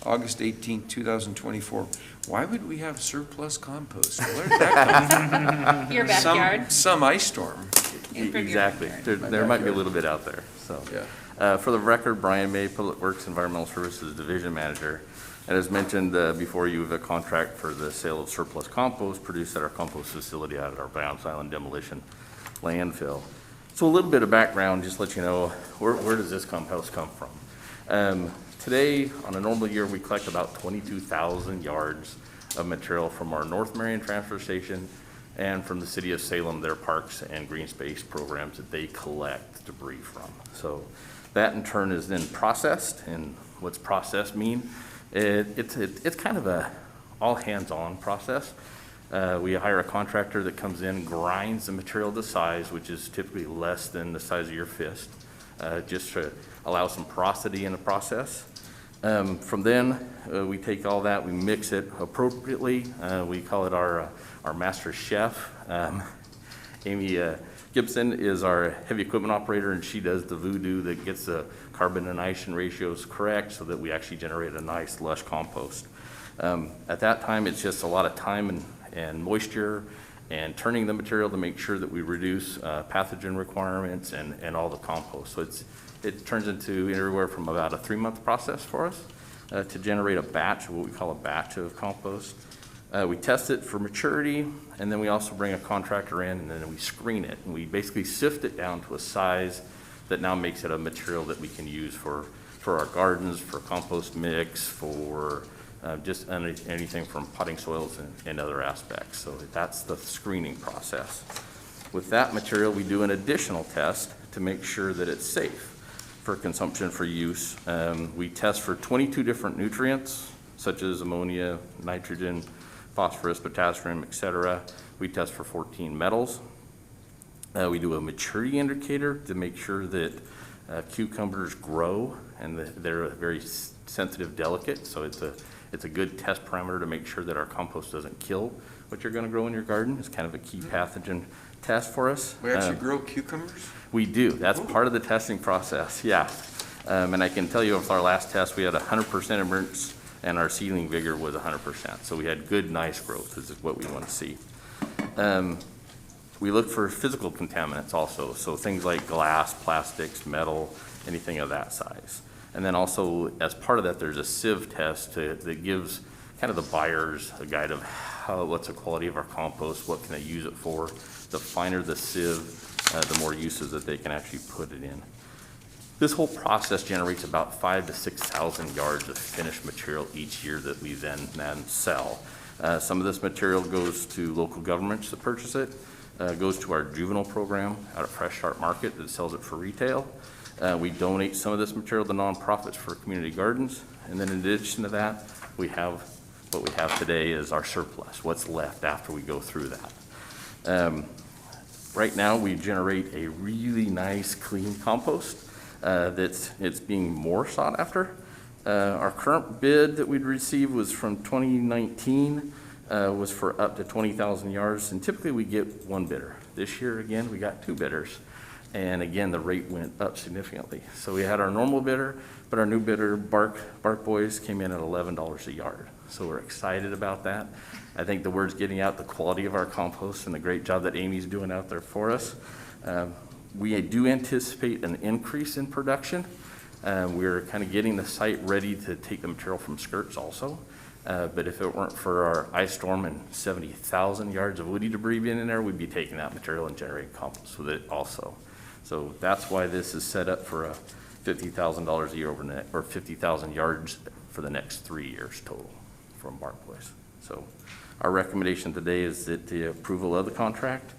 August 18, 2024. Why would we have surplus compost? Where did that come from?
Your backyard.
Some ice storm.
Improve your
Exactly.
backyard.
There might be a little bit out there, so.
Yeah.
For the record, Brian May, Public Works Environmental Services Division Manager. And as mentioned before you, have a contract for the sale of surplus compost produced at our compost facility out at our Browns Island Demolition Landfill. So a little bit of background, just to let you know, where does this compost come from? Today, on a normal year, we collect about 22,000 yards of material from our North Marion transfer station and from the city of Salem, their parks and green space programs that they collect debris from. So that in turn is then processed, and what's processed mean? It's kind of a all hands-on process. We hire a contractor that comes in, grinds the material to size, which is typically less than the size of your fist, just to allow some porosity in the process. From then, we take all that, we mix it appropriately. We call it our master chef. Amy Gibson is our heavy equipment operator, and she does the voodoo that gets the carbon and nitrogen ratios correct so that we actually generate a nice lush compost. At that time, it's just a lot of time and moisture and turning the material to make sure that we reduce pathogen requirements and all the compost. So it turns into anywhere from about a 3-month process for us to generate a batch, what we call a batch of compost. We test it for maturity, and then we also bring a contractor in, and then we screen it. And we basically sift it down to a size that now makes it a material that we can use for our gardens, for compost mix, for just anything from potting soils and other aspects. So that's the screening process. With that material, we do an additional test to make sure that it's safe for consumption for use. We test for 22 different nutrients, such as ammonia, nitrogen, phosphorus, potassium, etc. We test for 14 metals. We do a maturity indicator to make sure that cucumbers grow, and they're very sensitive, delicate. So it's a good test parameter to make sure that our compost doesn't kill what you're going to grow in your garden. It's kind of a key pathogen test for us.
We actually grow cucumbers?
We do. That's part of the testing process, yeah. And I can tell you with our last test, we had 100% emergence, and our seedling vigor was 100%. So we had good, nice growth, is what we want to see. We look for physical contaminants also, so things like glass, plastics, metal, anything of that size. And then also, as part of that, there's a sieve test that gives kind of the buyers a guide of what's the quality of our compost, what can they use it for. The finer the sieve, the more uses that they can actually put it in. This whole process generates about 5,000 to 6,000 yards of finished material each year that we then sell. Some of this material goes to local governments that purchase it, goes to our juvenile program out at Fresh Start Market that sells it for retail. We donate some of this material to nonprofits for community gardens. And then in addition to that, what we have today is our surplus, what's left after we go through that. Right now, we generate a really nice, clean compost it's being more sought after. Our current bid that we'd received was from 2019, was for up to 20,000 yards, and typically we get one bidder. This year, again, we got 2 bidders, and again, the rate went up significantly. So we had our normal bidder, but our new bidder, Bark Boys, came in at $11 a yard. So we're excited about that. I think the word's getting out, the quality of our compost and the great job that Amy's doing out there for us. We do anticipate an increase in production We're kind of getting the site ready to take the material from skirts also. But if it weren't for our ice storm and 70,000 yards of woody debris being in there, we'd be taking that material and generating compost with it also. So that's why this is set up for a $50,000 a year over or 50,000 yards for the next 3 years total from Bark Place. So our recommendation today is that the approval of the contract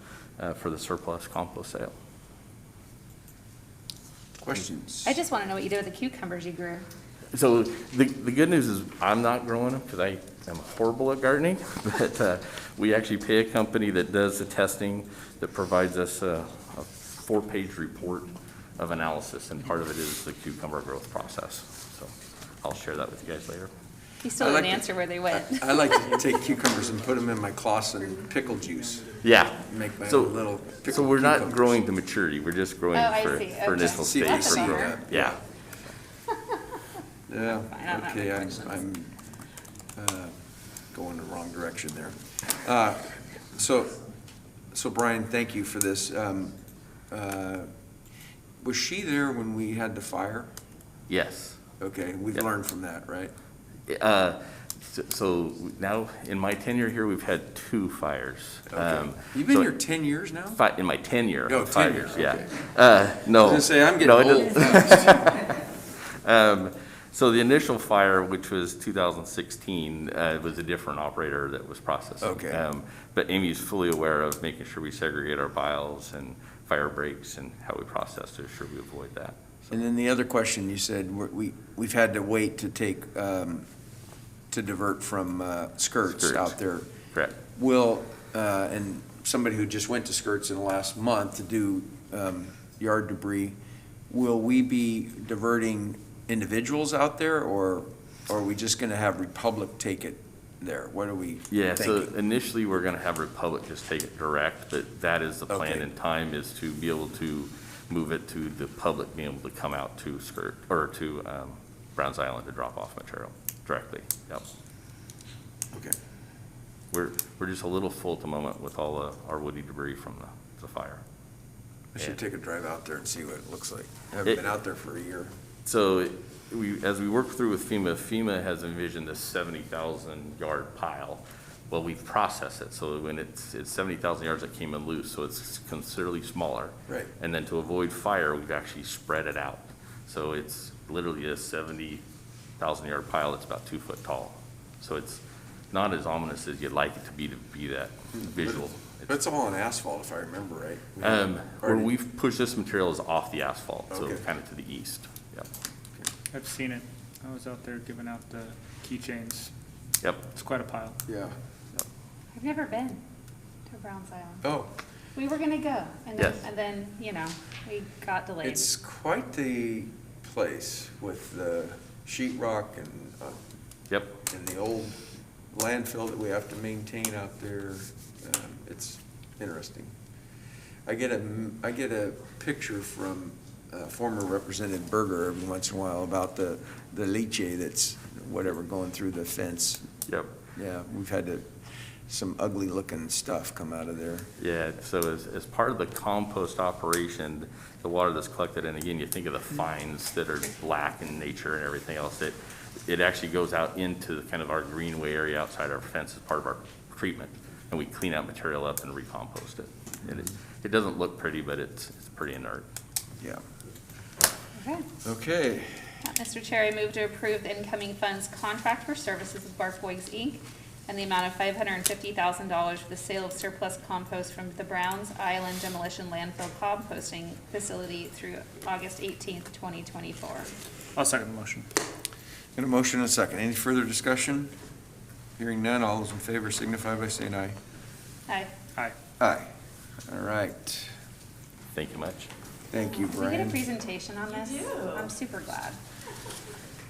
for the surplus compost sale.
Questions?
I just want to know what you did with the cucumbers you grew.
So the good news is I'm not growing them because I am horrible at gardening, but we actually pay a company that does the testing that provides us a 4-page report of analysis, and part of it is the cucumber growth process. So I'll share that with you guys later.
You still didn't answer where they went.
I like to take cucumbers and put them in my Clausen pickle juice.
Yeah.
Make my
So-
little pickled
So we're not
cucumbers.
growing to maturity, we're just growing
Oh, I
for
see.
for
Okay.
initial
See if
stage
you
for
see
growth.
that.
Yeah.
Yeah,
Fine, I'm not
okay,
making
I'm going the wrong direction there. So Brian, thank you for this. Was she there when we had the fire?
Yes.
Okay, we've
Yep.
learned from that, right?
So now, in my tenure here, we've had 2 fires.
Okay. You've been
so
here 10 years now?
In my tenure,
Oh,
5
tenure,
years, yeah.
okay.
No.
I was gonna say, I'm getting
no, it
old
doesn't. So the initial fire, which was 2016, was a different operator that was processing.
Okay.
But Amy's fully aware of making sure we segregate our biles and fire breaks and how we process to ensure we avoid that.
And then the other question, you said, we've had to wait to take, to divert from skirts out there.
Correct.
Will, and somebody who just went to skirts in the last month to do yard debris, will we be diverting individuals out there, or are we just gonna have Republic take it there? What are we
Yeah, so
thinking?
initially, we're gonna have Republic just take it direct, but that is the plan
Okay.
in time, is to be able to move it to the public being able to come out to Skirt, or to Browns Island to drop off material directly. Yep.
Okay.
We're just a little full at the moment with all our woody debris from the fire.
I should
Yeah.
take a drive out there and see what it looks like. I haven't been out there for a year.
So as we work through with FEMA has envisioned this 70,000 yard pile. Well, we've processed it, so when it's 70,000 yards that came in loose, so it's considerably smaller.
Right.
And then to avoid fire, we've actually spread it out. So it's literally a 70,000 yard pile that's about 2 foot tall. So it's not as ominous as you'd like it to be that visual.
But it's all on asphalt, if I remember right.
Where we've pushed this material is off the asphalt, so
Okay.
kind of to the east. Yep.
I've seen it. I was out there giving out the keychains.
Yep.
It's quite a pile.
Yeah.
I've never been to Browns Island.
Oh,
We were gonna go,
Yes.
and then, we got delayed.
it's quite the place with the sheetrock
Yep.
and the old landfill that we have to maintain out there. It's interesting. I get a picture from former Representative Berger every once in a while about the leachate that's going through the fence.
Yep.
Yeah, we've had some ugly looking stuff come out of there.
Yeah, so as part of the compost operation, the water that's collected, and again, you think of the fines that are black in nature and everything else, it actually goes out into kind of our greenway area outside our fence as part of our treatment, and we clean out material up and recompost it. And it doesn't look pretty, but it's pretty inert.
Yeah.
Okay.
Okay.
Mr. Chair, I move to approve the incoming funds contract for services with Bark Boys, Inc. and the amount of $550,000 for the sale of surplus compost from the Browns Island Demolition Landfill Composting Facility through August 18th, 2024.
I'll second the motion.
Got a motion and a second. Any further discussion? Hearing none, all those in favor signify by saying aye.
Aye.
Aye.
Aye. All right.
Thank you much.
Thank you,
Can we get a
Brian.
presentation on this? I'm super glad.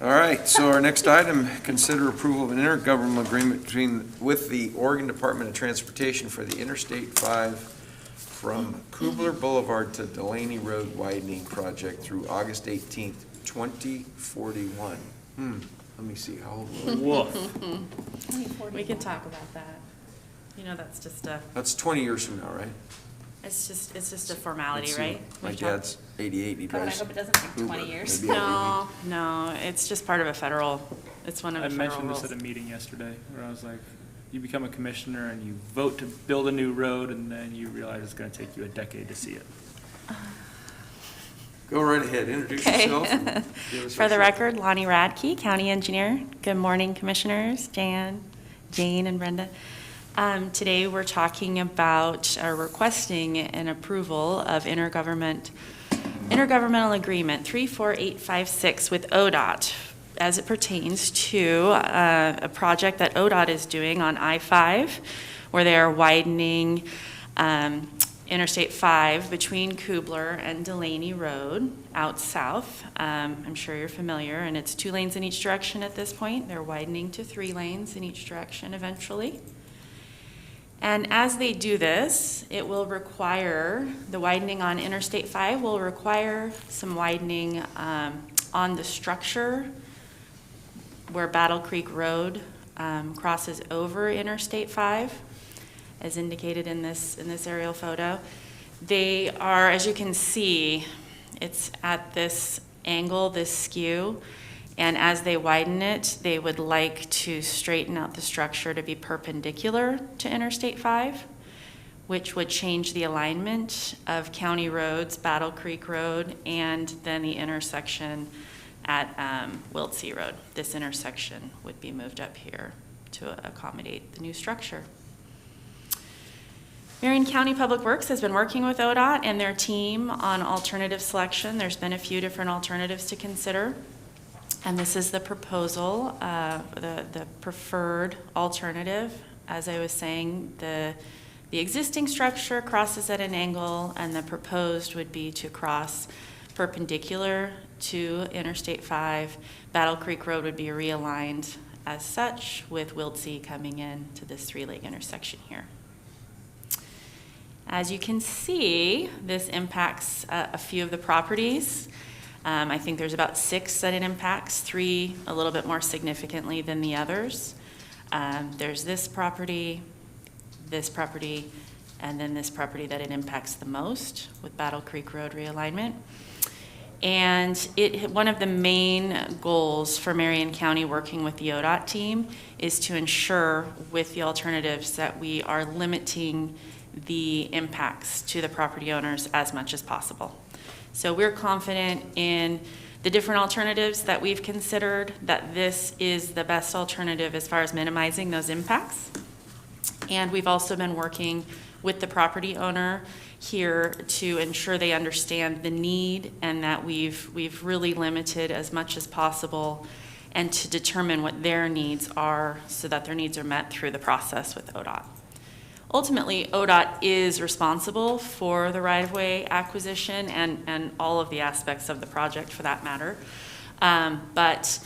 All right, so our next item, consider approval of an intergovernmental agreement with the Oregon Department of Transportation for the Interstate 5 from Kubler Boulevard to Delaney Road widening project through August 18th, 2041. Let me see, how old will it?
Woof.
We can talk about that. That's just a,
That's 20 years from now, right?
It's just a formality,
Let's see.
right?
My
We've talked-
dad's 88, he
God, I
drives
hope it doesn't take
Uber.
20 years.
Maybe
No, no, it's just part of a federal, it's one of
I
the federal
mentioned
rules.
this at a meeting yesterday, where I was like, you become a commissioner and you vote to build a new road, and then you realize it's gonna take you a decade to see it.
Go right ahead, introduce
Okay.
yourself. and give us
For
our
the
short-
record, Lonnie Radke, County Engineer. Good morning, Commissioners, Jan, Jane, and Brenda. Today, we're talking about, or requesting an approval of intergovernmental agreement 34856 with ODOT as it pertains to a project that ODOT is doing on I-5, where they are widening Interstate 5 between Kubler and Delaney Road out south. I'm sure you're familiar, and it's 2 lanes in each direction at this point. They're widening to 3 lanes in each direction eventually. And as they do this, it will require, the widening on Interstate 5 will require some widening on the structure where Battle Creek Road crosses over Interstate 5, as indicated in this aerial photo. They are, as you can see, it's at this angle, this skew, and as they widen it, they would like to straighten out the structure to be perpendicular to Interstate 5, which would change the alignment of county roads, Battle Creek Road, and then the intersection at WILDFIRE Road. This intersection would be moved up here to accommodate the new structure. Marion County Public Works has been working with ODOT and their team on alternative selection. There's been a few different alternatives to consider. And this is the proposal, the preferred alternative. As I was saying, the existing structure crosses at an angle, and the proposed would be to cross perpendicular to Interstate 5. Battle Creek Road would be realigned as such, with WILDFIRE coming in to this 3-leg intersection here. As you can see, this impacts a few of the properties. I think there's about 6 that it impacts, 3 a little bit more significantly than the others. There's this property, and then this property that it impacts the most with Battle Creek Road realignment. And one of the main goals for Marion County working with the ODOT team is to ensure with the alternatives that we are limiting the impacts to the property owners as much as possible. So we're confident in the different alternatives that we've considered, that this is the best alternative as far as minimizing those impacts. And we've also been working with the property owner here to ensure they understand the need, and that we've really limited as much as possible, and to determine what their needs are so that their needs are met through the process with ODOT. Ultimately, ODOT is responsible for the right-of-way acquisition and all of the aspects of the project for that matter. But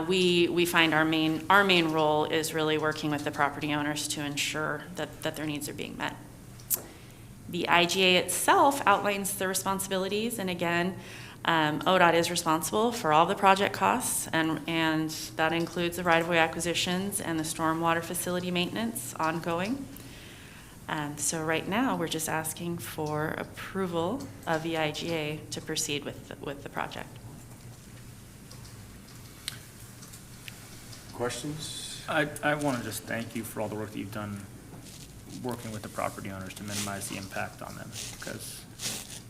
we find our main role is really working with the property owners to ensure that their needs are being met. The IGA itself outlines the responsibilities, and again, ODOT is responsible for all the project costs, and that includes the right-of-way acquisitions and the stormwater facility maintenance ongoing. So right now, we're just asking for approval of the IGA to proceed with the project.
Questions?
I want to just thank you for all the work that you've done working with the property owners to minimize the impact on them, because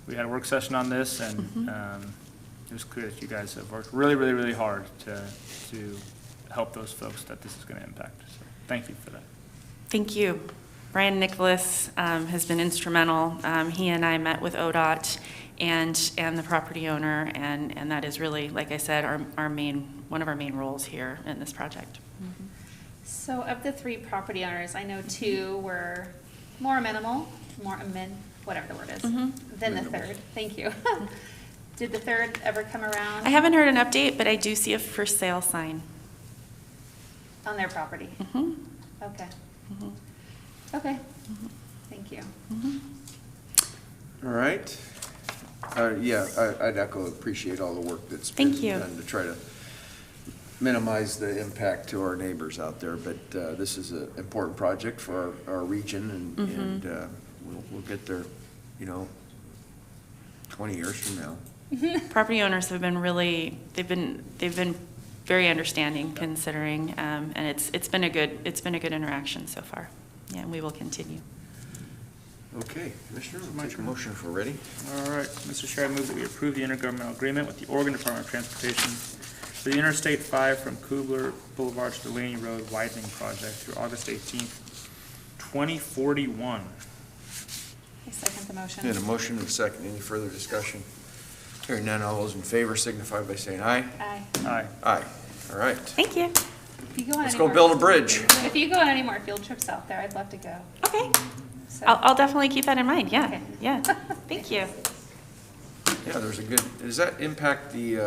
we had a work session on this, and it was clear that you guys have worked really, really, really hard to help those folks that this is going to impact. So thank you for that.
Thank you. Brian Nicholas has been instrumental. He and I met with ODOT and the property owner, and that is really, like I said, one of our main roles here in this project.
So of the 3 property owners, I know 2 were more amenable, whatever the word is, than the third. Thank you. Did the third ever come around
I haven't heard an update, but I do see a for sale sign.
on their property? Okay. Okay. Thank you.
All right. Yeah, I'd appreciate all the work that's been
Thank you.
done to try to minimize the impact to our neighbors out there. But this is an important project for our region, and we'll get there 20 years from now.
Property owners have been really, they've been very understanding considering, and it's been a good interaction so far. Yeah, and we will continue.
Okay, Commissioner, we'll take a motion if we're ready.
All right, Mr. Chair, I move that we approve the intergovernmental agreement with the Oregon Department of Transportation for the Interstate 5 from Kubler Boulevard to Delaney Road widening project through August 18th, 2041.
I second the motion.
And a motion and a second. Any further discussion? Hearing none, all those in favor signify by saying aye.
Aye.
Aye.
Aye. All right.
Thank you.
If you go on
Let's
any
go
more-
build a bridge.
If you go on any more field trips out there, I'd love to go.
Okay.
So,
I'll definitely keep that in mind. Yeah.
Okay.
Yeah. Thank you.
Yeah, there's a good, does that impact the,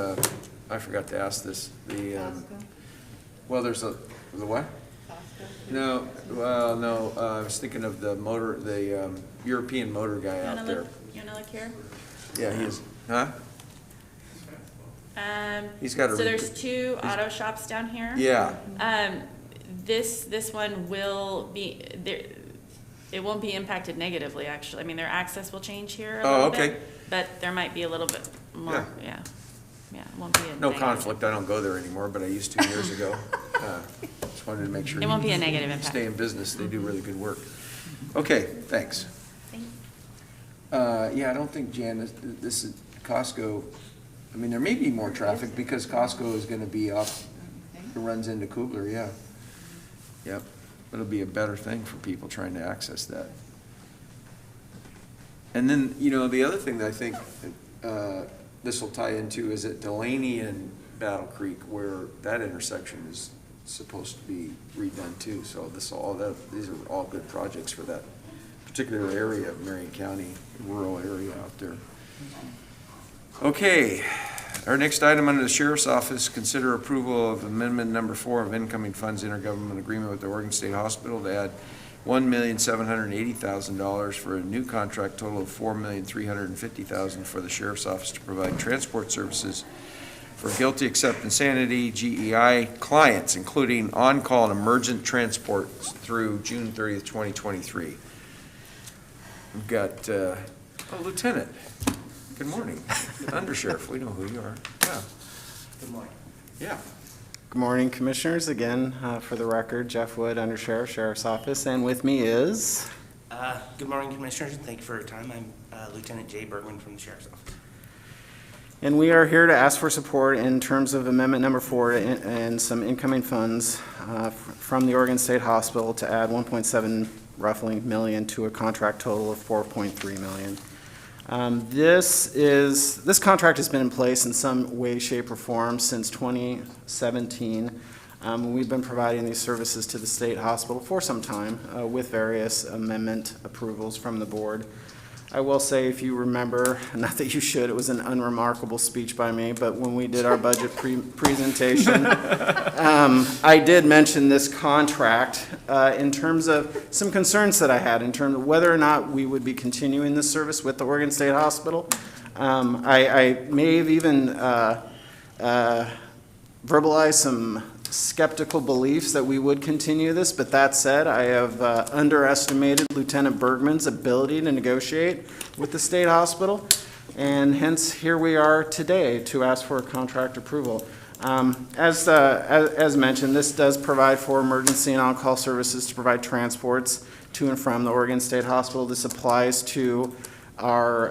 I forgot to ask this, well, there's the what? No, well, no, I was thinking of the European motor guy out there.
You wanna look here?
Yeah, he is, huh? He's got a.
So there's two auto shops down here.
Yeah,
This one will be, there, it won't be impacted negatively, actually. I mean, their access will change here a
Oh,
little
okay.
bit. But there might be a little bit more, yeah. Yeah, it won't be a
no
negative.
conflict, I don't go there anymore, but I used to years ago. Just wanted to make sure.
It won't be a
you
negative impact.
Stay in business, they do really good work. Okay, thanks. Yeah, I don't think, Jan, this is Costco, I mean, there may be more traffic because Costco is gonna be up, it runs into Kubler, yeah. Yep, it'll be a better thing for people trying to access that. And then, the other thing that I think this will tie into is at Delaney and Battle Creek, where that intersection is supposed to be redone too. So these are all good projects for that particular area of Marion County, rural area out there. Okay, our next item under the Sheriff's Office, consider approval of amendment number 4 of incoming funds intergovernmental agreement with the Oregon State Hospital to add $1,780,000 for a new contract total of $4,350,000 for the Sheriff's Office to provide transport services for guilty except insanity GEI clients, including on-call and emergent transport through June 30th, 2023. We've got, Lieutenant. Good morning. Undersheriff, we know who you are. Yeah.
Good morning.
Yeah.
Good morning, Commissioners. Again, for the record, Jeff Wood, Undersheriff, Sheriff's Office, and with me is...
Good morning, Commissioners, and thank you for your time. I'm Lieutenant Jay Bergman from the Sheriff's Office.
And we are here to ask for support in terms of amendment number 4 and some incoming funds from the Oregon State Hospital to add 1.7 roughly million to a contract total of 4.3 million. This contract has been in place in some way, shape, or form since 2017. We've been providing these services to the state hospital for some time with various amendment approvals from the board. I will say, if you remember, not that you should, it was an unremarkable speech by me, but when we did our budget presentation, I did mention this contract in terms of some concerns that I had in terms of whether or not we would be continuing this service with the Oregon State Hospital. I may have even verbalized some skeptical beliefs that we would continue this, but that said, I have underestimated Lieutenant Bergman's ability to negotiate with the state hospital, and hence here we are today to ask for a contract approval. As mentioned, this does provide for emergency and on-call services to provide transports to and from the Oregon State Hospital. This applies to our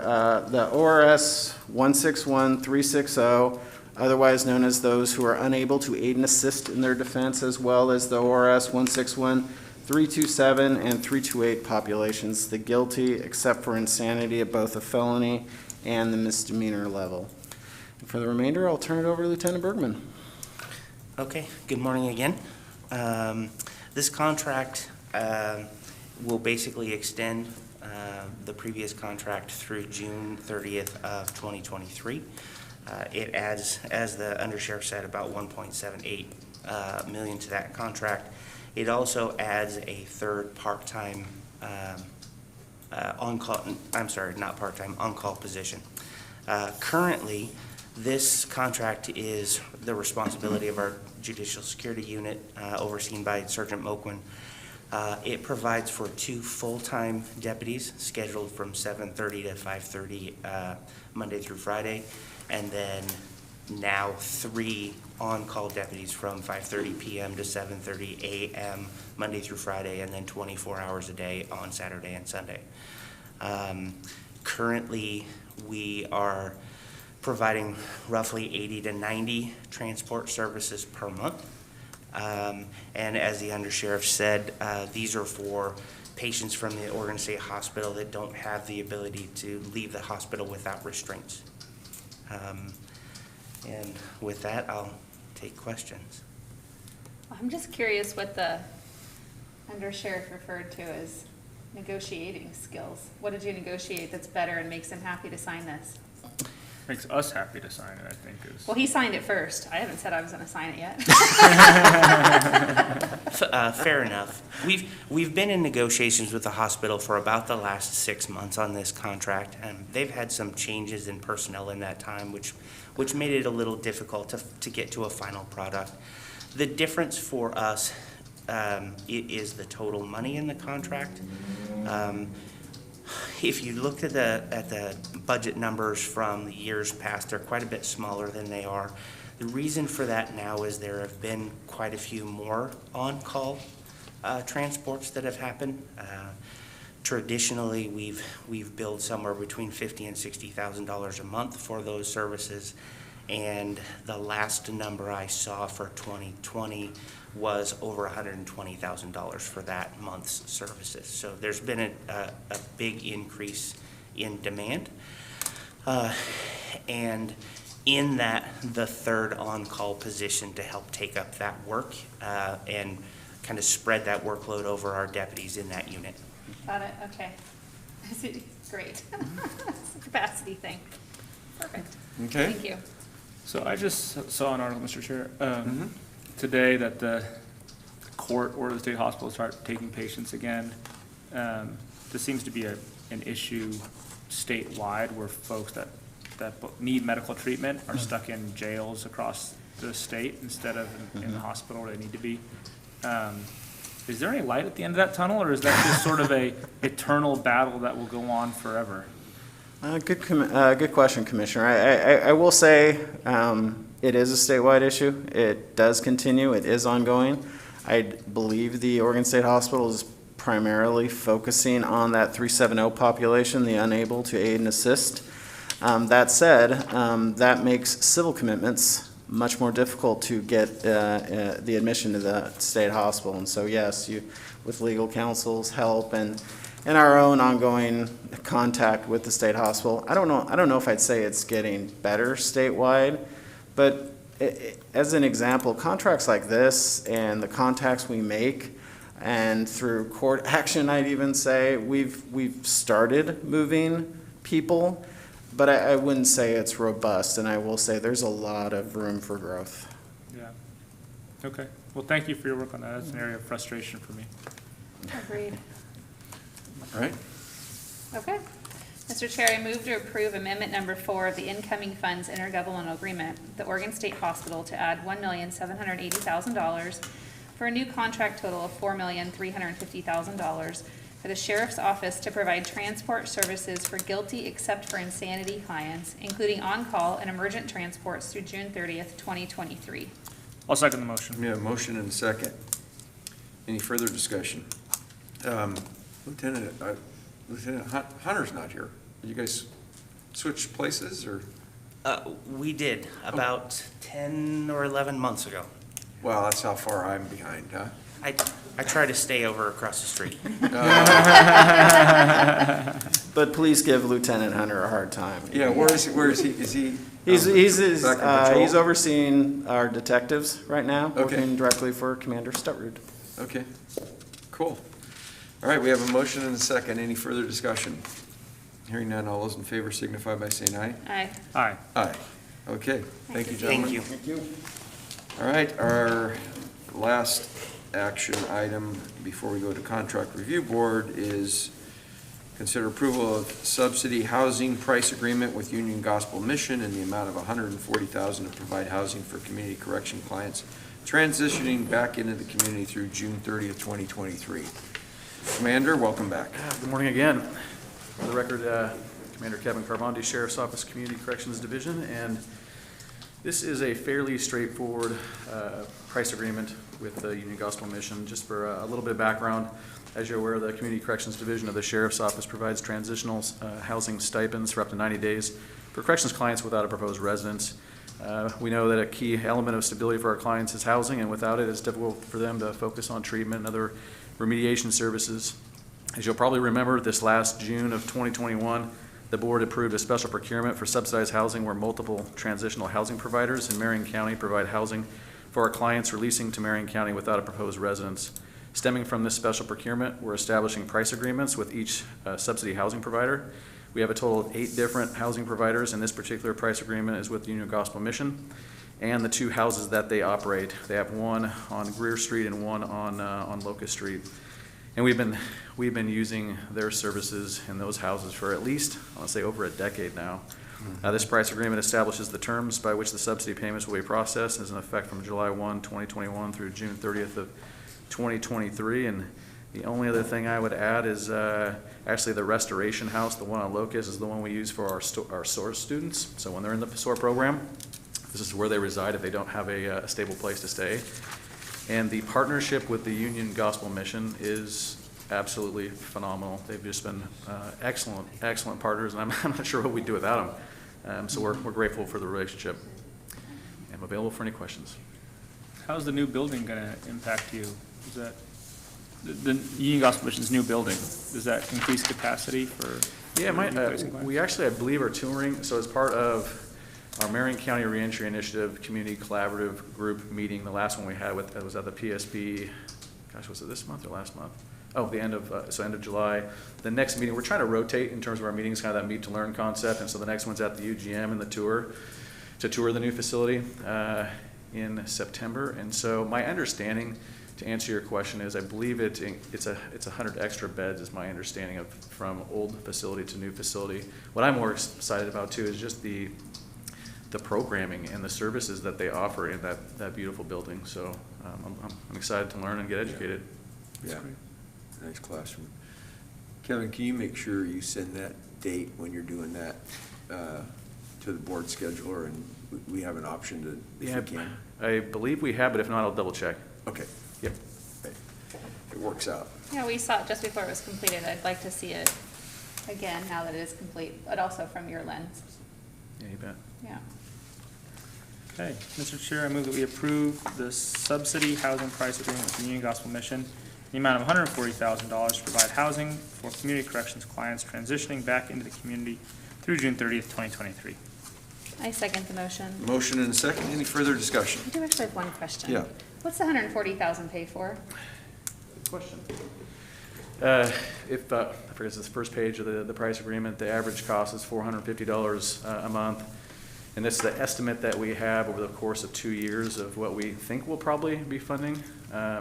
the ORS 161360, otherwise known as those who are unable to aid and assist in their defense, as well as the ORS 161327 and 328 populations, the guilty except for insanity at both the felony and the misdemeanor level. And for the remainder, I'll turn it over to Lieutenant Bergman.
Okay, good morning again. This contract will basically extend the previous contract through June 30th of 2023. It adds, as the undersheriff said, about 1.78 million to that contract. It also adds a third part-time on-call, I'm sorry, not part-time, on-call position. Currently, this contract is the responsibility of our Judicial Security Unit, overseen by Sergeant Moquin. It provides for 2 full-time deputies scheduled from 7:30 to 5:30 Monday through Friday, and then now 3 on-call deputies from 5:30 p.m. to 7:30 a.m. Monday through Friday, and then 24 hours a day on Saturday and Sunday. Currently, we are providing roughly 80 to 90 transport services per month. And as the undersheriff said, these are for patients from the Oregon State Hospital that don't have the ability to leave the hospital without restraints. And with that, I'll take questions.
I'm just curious what the undersheriff referred to as negotiating skills. What did you negotiate that's better and makes him happy to sign this?
Makes us happy to sign it, I think is.
Well, he signed it first. I haven't said I was gonna sign it yet.
Fair enough. We've been in negotiations with the hospital for about the last 6 months on this contract, and they've had some changes in personnel in that time, which made it a little difficult to get to a final product. The difference for us is the total money in the contract. If you looked at the budget numbers from the years past, they're quite a bit smaller than they are. The reason for that now is there have been quite a few more on-call transports that have happened. Traditionally, we've billed somewhere between $50,000 and $60,000 a month for those services, and the last number I saw for 2020 was over $120,000 for that month's services. So there's been a big increase in demand. And in that, the third on-call position to help take up that work and kind of spread that workload over our deputies in that unit.
Got it, okay. Great. It's a capacity thing. Perfect.
Okay.
Thank you.
So I just saw an article, Mr. Chair, today that the court or the state hospital start taking patients again. This seems to be an issue statewide where folks that need medical treatment are stuck in jails across the state instead of in the hospital where they need to be. Is there any light at the end of that tunnel, or is that just sort of a eternal battle that will go on forever?
Good question, Commissioner. I will say it is a statewide issue. It does continue. It is ongoing. I believe the Oregon State Hospital is primarily focusing on that 370 population, the unable to aid and assist. That said, that makes civil commitments much more difficult to get the admission to the state hospital. And so, yes, with legal counsel's help and our own ongoing contact with the state hospital, I don't know if I'd say it's getting better statewide, but as an example, contracts like this and the contacts we make, and through court action, I'd even say we've started moving people, but I wouldn't say it's robust, and I will say there's a lot of room for growth.
Yeah. Okay. Well, thank you for your work on that. That's an area of frustration for me.
Agreed.
All right.
Okay. Mr. Chair, I move to approve amendment number 4 of the incoming funds intergovernmental agreement, the Oregon State Hospital, to add $1,780,000 for a new contract total of $4,350,000 for the Sheriff's Office to provide transport services for guilty except for insanity clients, including on-call and emergent transports through June 30th, 2023.
I'll second the motion.
We have a motion and a second. Any further discussion? Lieutenant Hunter's not here. Did you guys switch places, or?
We did about 10 or 11 months ago.
Well, that's how far I'm behind, huh?
I try to stay over across the street.
But please give Lieutenant Hunter a hard time.
Yeah, where is he? Is he?
He's
back in patrol?
he's overseeing our detectives right now,
Okay.
working directly for Commander Stutrud.
Okay, cool. All right, we have a motion and a second. Any further discussion? Hearing none, all those in favor signify by saying aye.
Aye.
Aye.
Aye. Okay, thank you, gentlemen.
Thank you.
All right, our last action item before we go to Contract Review Board is consider approval of subsidy housing price agreement with Union Gospel Mission in the amount of $140,000 to provide housing for community correction clients transitioning back into the community through June 30th, 2023. Commander, welcome back.
Good morning again. For the record, Commander Kevin Carbondi, Sheriff's Office Community Corrections Division, and this is a fairly straightforward price agreement with the Union Gospel Mission. Just for a little bit of background, as you're aware, the Community Corrections Division of the Sheriff's Office provides transitional housing stipends for up to 90 days for corrections clients without a proposed residence. We know that a key element of stability for our clients is housing, and without it, it's difficult for them to focus on treatment and other remediation services. As you'll probably remember, this last June of 2021, the board approved a special procurement for subsidized housing where multiple transitional housing providers in Marion County provide housing for our clients releasing to Marion County without a proposed residence. Stemming from this special procurement, we're establishing price agreements with each subsidy housing provider. We have a total of 8 different housing providers, and this particular price agreement is with the Union Gospel Mission and the 2 houses that they operate. They have one on Greer Street and one on Locust Street. And we've been using their services in those houses for at least, I want to say, over a decade now. This price agreement establishes the terms by which the subsidy payments will be processed and is in effect from July 1, 2021 through June 30th of 2023. And the only other thing I would add is actually the restoration house, the one on Locust, is the one we use for our SOAR students. So when they're in the SOAR program, this is where they reside if they don't have a stable place to stay. And the partnership with the Union Gospel Mission is absolutely phenomenal. They've just been excellent partners, and I'm not sure what we'd do without them. So we're grateful for the relationship. I'm available for any questions.
How's the new building going to impact you? Is that the Union Gospel Mission's new building? Does that increase capacity for?
Yeah, we actually, I believe, are touring. So as part of our Marion County Reentry Initiative Community Collaborative Group meeting, the last one we had was at the PSB, gosh, was it this month or last month? Oh, the end of July. The next meeting, we're trying to rotate in terms of our meetings, kind of that meet to learn concept, and so the next one's at the UGM and to tour the new facility in September. And so my understanding, to answer your question, is I believe it's 100 extra beds is my understanding of from old facility to new facility. What I'm more excited about too is just the programming and the services that they offer in that beautiful building. So I'm excited to learn and get educated.
Yeah, nice classroom. Kevin, can you make sure you send that date when you're doing that to the board scheduler, and we have an option to, if we can?
I believe we have, but if not, I'll double check.
Okay.
Yep.
Okay. It works out.
Yeah, we saw it just before it was completed. I'd like to see it again now that it is complete, but also from your lens.
Yeah, you bet.
Yeah.
Okay, Mr. Chair, I move that we approve the subsidy housing price agreement with the Union Gospel Mission in the amount of $140,000 to provide housing for community corrections clients transitioning back into the community through June 30th, 2023.
I second the motion.
Motion and a second. Any further discussion?
I do actually have one question.
Yeah.
What's the $140,000 pay for?
Good question. If I forget, it's the first page of the price agreement, the average cost is $450 a month. And this is the estimate that we have over the course of 2 years of what we think we'll probably be funding.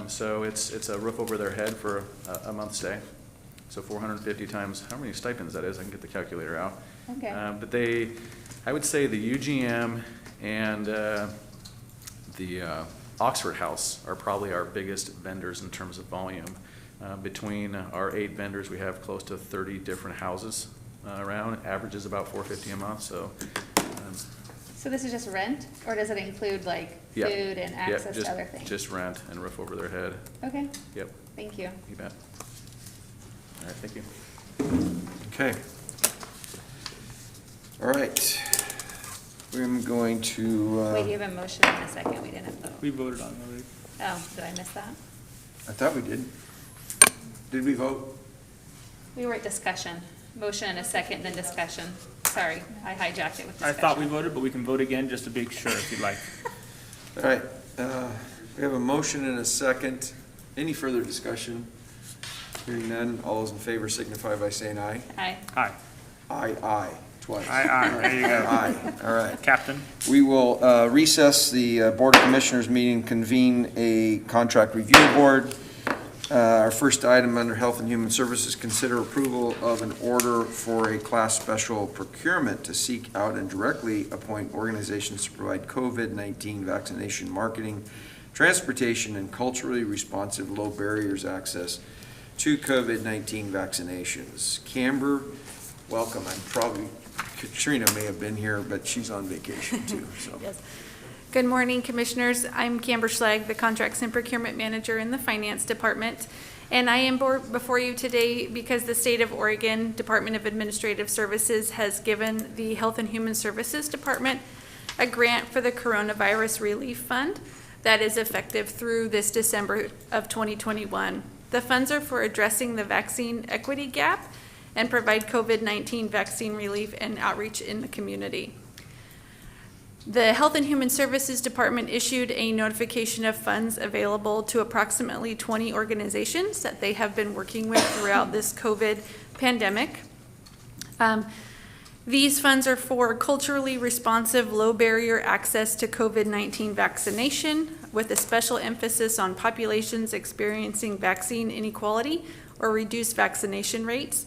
So it's a roof over their head for a month's stay. So 450 times, how many stipends that is, I can get the calculator out.
Okay.
But I would say the UGM and the Oxford House are probably our biggest vendors in terms of volume. Between our 8 vendors, we have close to 30 different houses around. Average is about $450 a month.
So this is just rent, or does it include like
Yep.
food and
Yep,
access to other things?
Just rent and roof over their head.
Okay,
Yep,
thank you.
you bet. All right, thank you.
Okay. All right. I'm going to,
Wait, you have a motion in a second, we didn't have the,
We voted on it already.
oh, did I miss that?
I thought we did. Did we vote?
We were at discussion, motion and a second, then discussion. Sorry, I hijacked it with
I
discussion.
thought we voted, but we can vote again just to be sure if you'd like.
All right. We have a motion and a second. Any further discussion? Hearing none, all those in favor signify by saying aye.
Aye.
Aye.
Aye, twice.
Aye, there you go.
Aye, all right.
Captain?
We will recess the Board of Commissioners meeting, convene a contract review board. Our first item under Health and Human Services, consider approval of an order for a class special procurement to seek out and directly appoint organizations to provide COVID-19 vaccination marketing, transportation, and culturally responsive low barriers access to COVID-19 vaccinations. Camber, welcome. Katrina may have been here, but she's on vacation too, so.
Yes. Good morning, Commissioners. I'm Camber Schlegg, the Contracts and Procurement Manager in the Finance Department. And I am before you today because the State of Oregon Department of Administrative Services has given the Health and Human Services Department a grant for the Coronavirus Relief Fund that is effective through this December of 2021. The funds are for addressing the vaccine equity gap and provide COVID-19 vaccine relief and outreach in the community. The Health and Human Services Department issued a notification of funds available to approximately 20 organizations that they have been working with throughout this COVID pandemic. These funds are for culturally responsive, low barrier access to COVID-19 vaccination, with a special emphasis on populations experiencing vaccine inequality or reduced vaccination rates,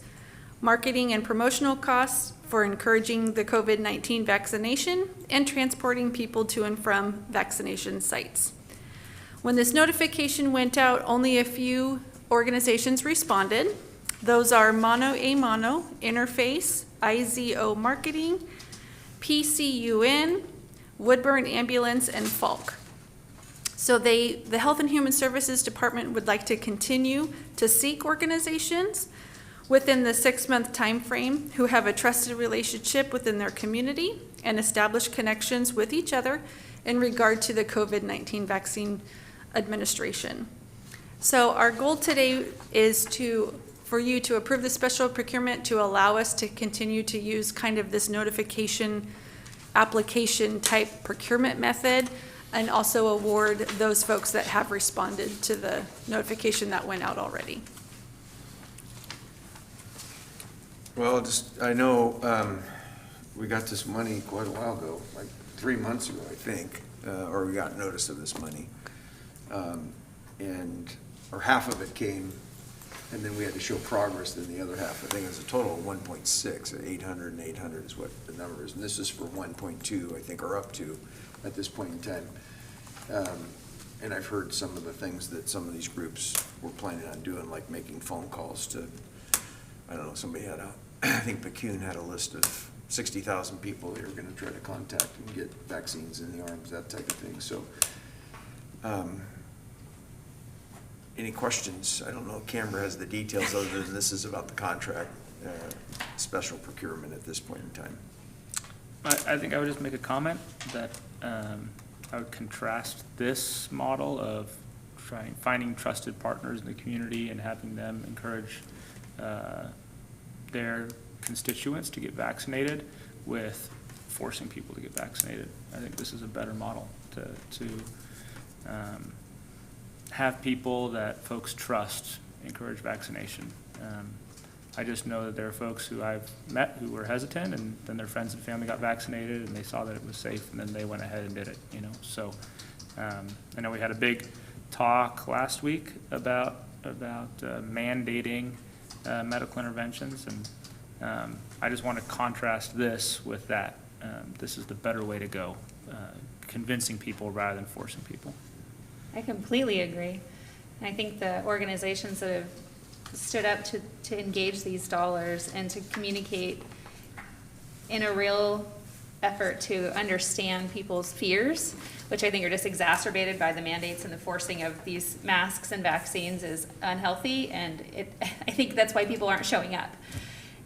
marketing and promotional costs for encouraging the COVID-19 vaccination, and transporting people to and from vaccination sites. When this notification went out, only a few organizations responded. Those are Mono a Mono, Interface, IZO Marketing, PCUN, Woodburn Ambulance, and Falk. So the Health and Human Services Department would like to continue to seek organizations within the 6-month time frame who have a trusted relationship within their community and establish connections with each other in regard to the COVID-19 vaccine administration. So our goal today is for you to approve the special procurement to allow us to continue to use kind of this notification application type procurement method, and also award those folks that have responded to the notification that went out already.
Well, I know we got this money quite a while ago, like 3 months ago, I think, or we got notice of this money. Or half of it came, and then we had to show progress, then the other half, I think it was a total of 1.6, 800 and 800 is what the number is. And this is for 1.2, I think, or up to at this point in time. And I've heard some of the things that some of these groups were planning on doing, like making phone calls to, I don't know, somebody had I think Pecune had a list of 60,000 people they were going to try to contact and get vaccines in the arms, that type of thing. So, any questions? I don't know if Canberra has the details other than this is about the contract, special procurement at this point in time.
I think I would just make a comment that I would contrast this model of finding trusted partners in the community and having them encourage their constituents to get vaccinated with forcing people to get vaccinated. I think this is a better model to have people that folks trust encourage vaccination. I just know that there are folks who I've met who were hesitant, and then their friends and family got vaccinated and they saw that it was safe, and then they went ahead and did it, you know. So I know we had a big talk last week about mandating medical interventions, and I just want to contrast this with that. This is the better way to go, convincing people rather than forcing people.
I completely agree. And I think the organizations that have stood up to engage these dollars and to communicate in a real effort to understand people's fears, which I think are just exacerbated by the mandates and the forcing of these masks and vaccines, is unhealthy. And I think that's why people aren't showing up,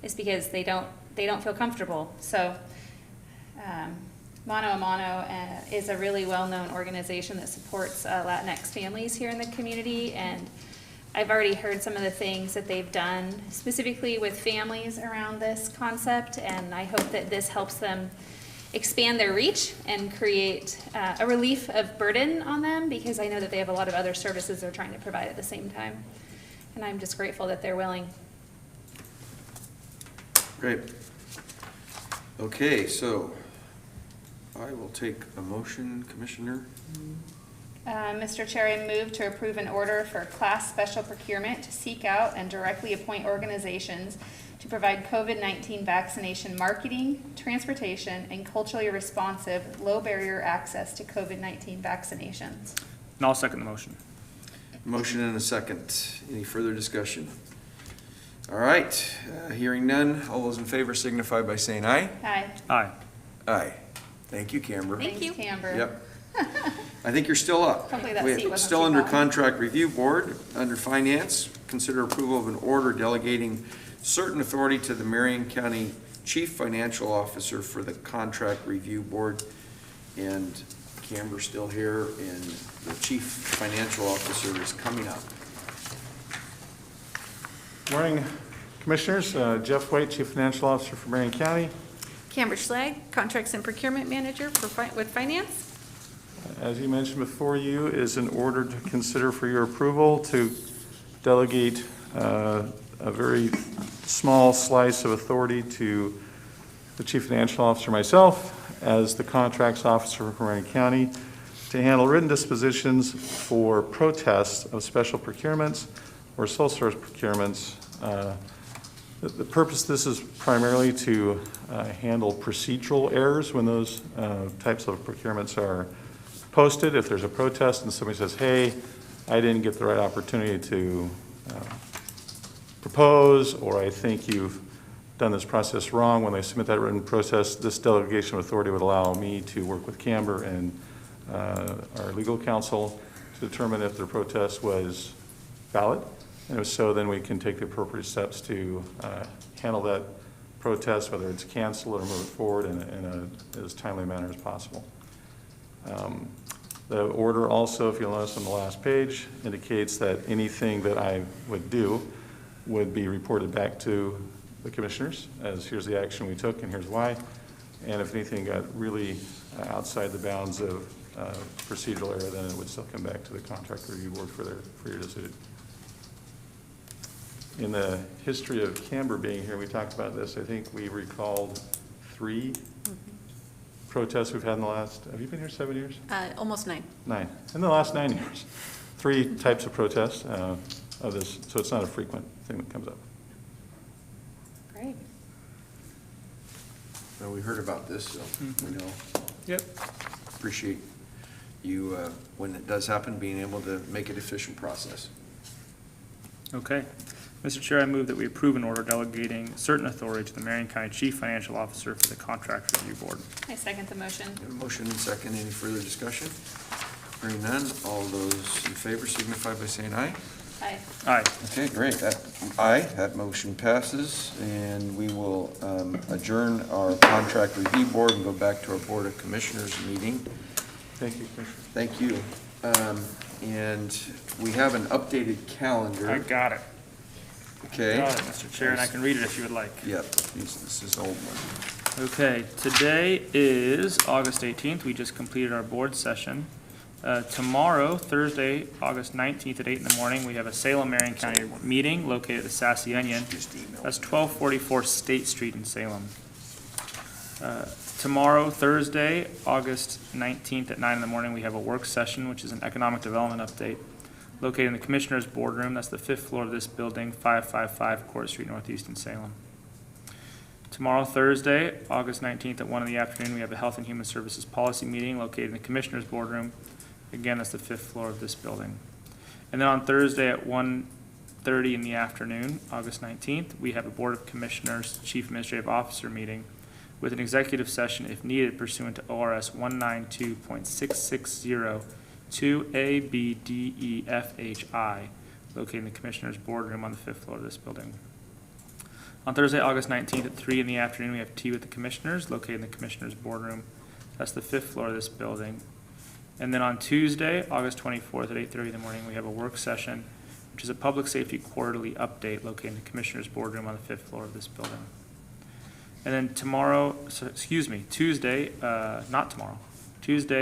is because they don't feel comfortable. So Mono a Mono is a really well-known organization that supports Latinx families here in the community, and I've already heard some of the things that they've done specifically with families around this concept, and I hope that this helps them expand their reach and create a relief of burden on them, because I know that they have a lot of other services they're trying to provide at the same time, and I'm just grateful that they're willing.
Great. Okay, so I will take a motion, Commissioner.
Mr. Chair, I move to approve an order for class special procurement to seek out and directly appoint organizations to provide COVID-19 vaccination marketing, transportation, and culturally responsive, low barrier access to COVID-19 vaccinations.
And I'll second the motion.
Motion and a second. Any further discussion? All right, hearing none. All those in favor signify by saying aye.
Aye.
Aye.
Aye. Thank you, Camber.
Thanks, Camber.
Yep. I think you're still up.
Hopefully that
We're
seat wasn't
still
too
under
hot.
Contract Review Board, under Finance. Consider approval of an order delegating certain authority to the Marion County Chief Financial Officer for the Contract Review Board. And Camber's still here, and the Chief Financial Officer is coming up.
Morning, Commissioners. Jeff White, Chief Financial Officer for Marion County.
Camber Schlag, Contracts and Procurement Manager with Finance.
As you mentioned before you is an order to consider for your approval to delegate a very small slice of authority to the Chief Financial Officer, myself, as the Contracts Officer for Marion County, to handle written dispositions for protests of special procurements or sole source procurements. The purpose of this is primarily to handle procedural errors when those types of procurements are posted. If there's a protest and somebody says, hey, I didn't get the right opportunity to propose, or I think you've done this process wrong, when they submit that written process, this delegation of authority would allow me to work with Camber and our legal counsel to determine if the protest was valid. And if so, then we can take the appropriate steps to handle that protest, whether it's canceled or move it forward in as timely a manner as possible. The order also, if you'll notice on the last page, indicates that anything that I would do would be reported back to the commissioners as here's the action we took and here's why. And if anything got really outside the bounds of procedural error, then it would still come back to the Contract Review Board for your decision. In the history of Camber being here, we talked about this. I think we recalled 3 protests we've had in the last, have you been here 7 years?
Almost 9.
9. In the last 9 years. 3 types of protests of this, so it's not a frequent thing that comes up.
Great.
Well, we heard about this, so we know.
Yep.
Appreciate you, when it does happen, being able to make it efficient process.
Okay. Mr. Chair, I move that we approve an order delegating certain authority to the Marion County Chief Financial Officer for the Contract Review Board.
I second the motion.
Got a motion and second. Any further discussion? Hearing none. All those in favor signify by saying aye.
Aye.
Aye.
Okay, great. That motion passes, and we will adjourn our Contract Review Board and go back to our Board of Commissioners meeting.
Thank you, Commissioner.
Thank you. And we have an updated calendar.
I got it.
Okay.
Got it, Mr. Chair, and I can read it if you would like.
Yep, this is an old one.
Okay, today is August 18th. We just completed our board session. Tomorrow, Thursday, August 19th at 8 in the morning, we have a Salem, Marion County meeting located at the Sassy Onion. That's 1244 State Street in Salem. Tomorrow, Thursday, August 19th at 9 in the morning, we have a work session, which is an economic development update, located in the Commissioner's Boardroom. That's the 5th floor of this building, 555 Court Street Northeast in Salem. Tomorrow, Thursday, August 19th at 1 in the afternoon, we have a Health and Human Services Policy Meeting located in the Commissioner's Boardroom. Again, that's the 5th floor of this building. And then on Thursday at 1:30 in the afternoon, August 19th, we have a Board of Commissioners Chief Administrative Officer meeting with an executive session if needed pursuant to ORS 192.660 2A, B, D, E, F, H, I, located in the Commissioner's Boardroom on the 5th floor of this building. On Thursday, August 19th at 3 in the afternoon, we have tea with the Commissioners located in the Commissioner's Boardroom. That's the 5th floor of this building. And then on Tuesday, August 24th at 8:30 in the morning, we have a work session, which is a public safety quarterly update located in the Commissioner's Boardroom on the 5th floor of this building. And then Tuesday,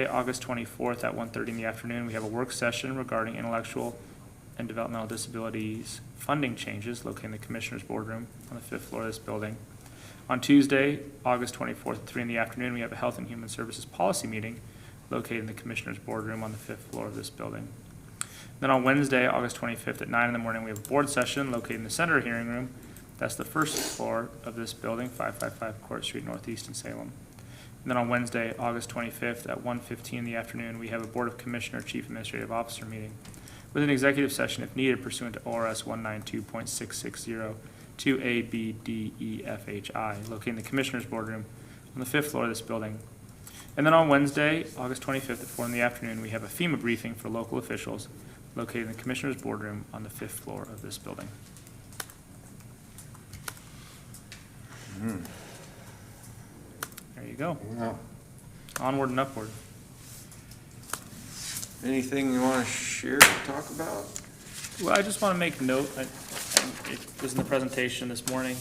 August 24th at 1:30 in the afternoon, we have a work session regarding intellectual and developmental disabilities funding changes located in the Commissioner's Boardroom on the 5th floor of this building. On Tuesday, August 24th at 3 in the afternoon, we have a Health and Human Services Policy Meeting located in the Commissioner's Boardroom on the 5th floor of this building. Then on Wednesday, August 25th at 9 in the morning, we have a board session located in the Senator Hearing Room. That's the 1st floor of this building, 555 Court Street Northeast in Salem. And then on Wednesday, August 25th at 1:15 in the afternoon, we have a Board of Commissioner Chief Administrative Officer meeting with an executive session if needed pursuant to ORS 192.660 2A, B, D, E, F, H, I, located in the Commissioner's Boardroom on the 5th floor of this building. And then on Wednesday, August 25th at 4 in the afternoon, we have a FEMA briefing for local officials located in the Commissioner's Boardroom on the 5th floor of this building. There you go.
Wow.
Onward and upward.
Anything you want to share or talk about?
Well, I just want to make note, it was in the presentation this morning,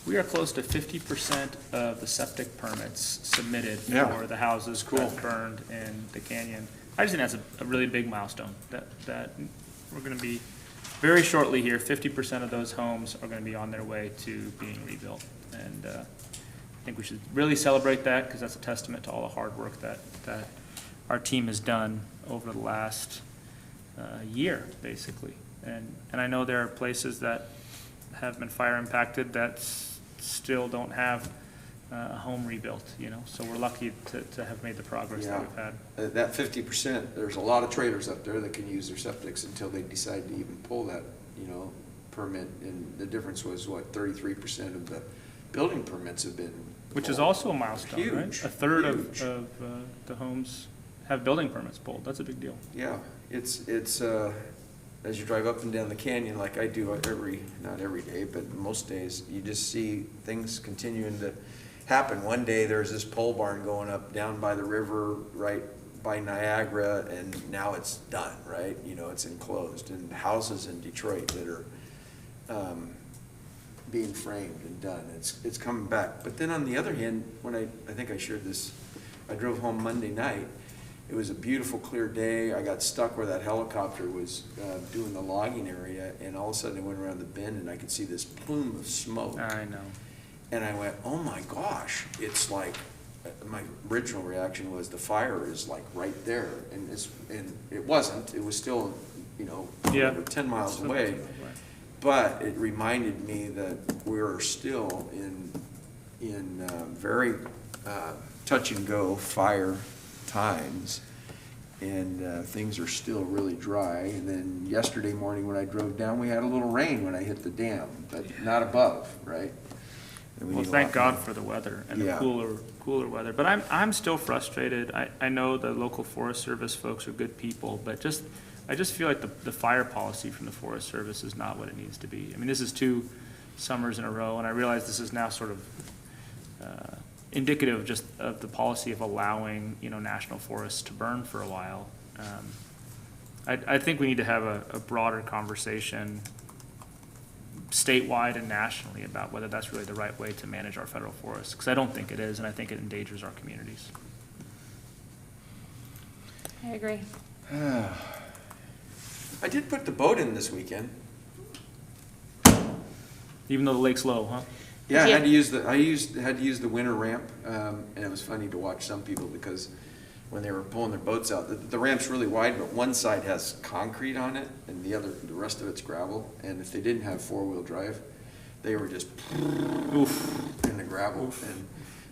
we are close to 50% of the septic permits submitted
Yeah.
for the houses that burned in the canyon. I just think that's a really big milestone, that we're going to be, very shortly here, 50% of those homes are going to be on their way to being rebuilt. And I think we should really celebrate that, because that's a testament to all the hard work that our team has done over the last year, basically. And I know there are places that have been fire impacted that still don't have a home rebuilt, so we're lucky to have made the progress that we've had.
That 50%, there's a lot of trailers up there that can use their septics until they decide to even pull that, permit. And the difference was, 33% of the building permits have been
Which is also a milestone, right?
Huge,
A third
huge.
of the homes have building permits pulled. That's a big deal.
Yeah, it's as you drive up and down the canyon, like I do not every day, but most days, you just see things continuing to happen. One day, there's this pole barn going up down by the river, right by Niagara, and now it's done, right? It's enclosed, and houses in Detroit that are being framed and done. It's coming back. But then on the other hand, when I think I shared this, I drove home Monday night. It was a beautiful, clear day. I got stuck where that helicopter was doing the logging area, and all of a sudden I went around the bend and I could see this plume of smoke.
I know.
And I went, oh my gosh, it's like, my original reaction was the fire is like right there. And it wasn't. It was still, 10 miles away. But it reminded me that we're still in very touch and go fire times, and things are still really dry. And then yesterday morning when I drove down, we had a little rain when I hit the dam, but not above, right?
Well, thank God for the weather and the cooler weather. But I'm still frustrated. I know the local Forest Service folks are good people, but I just feel like the fire policy from the Forest Service is not what it needs to be. I mean, this is 2 summers in a row, and I realize this is now sort of indicative just of the policy of allowing, national forests to burn for a while. I think we need to have a broader conversation statewide and nationally about whether that's really the right way to manage our federal forests, because I don't think it is, and I think it endangers our communities.
I agree.
I did put the boat in this weekend.
Even though the lake's low, huh?
Yeah, I had to use the winter ramp, and it was funny to watch some people, because when they were pulling their boats out, the ramp's really wide, but one side has concrete on it, and the rest of it's gravel. And if they didn't have 4-wheel drive, they were just in the gravel. Oof. And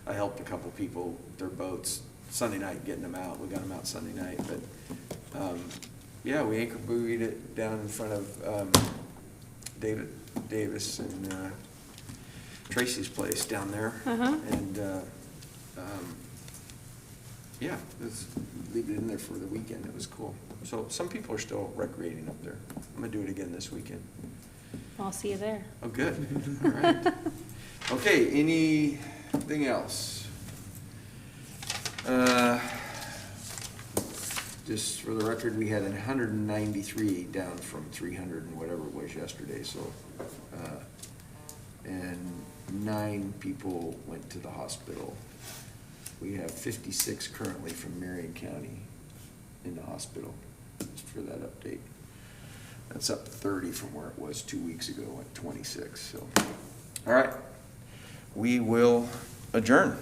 I helped a couple people with their boats Sunday night getting them out. We got them out Sunday night, but yeah, we anchor buoyed it down in front of David Davis and Tracy's place down there. And yeah, let's leave it in there for the weekend. It was cool. So some people are still recreating up there. I'm gonna do it again this weekend.
I'll see you there.
Oh, good. All right. Okay, anything else? Just for the record, we had 193 down from 300 and whatever it was yesterday, so, and 9 people went to the hospital. We have 56 currently from Marion County in the hospital, just for that update. That's up 30 from where it was 2 weeks ago at 26, so. All right, we will adjourn.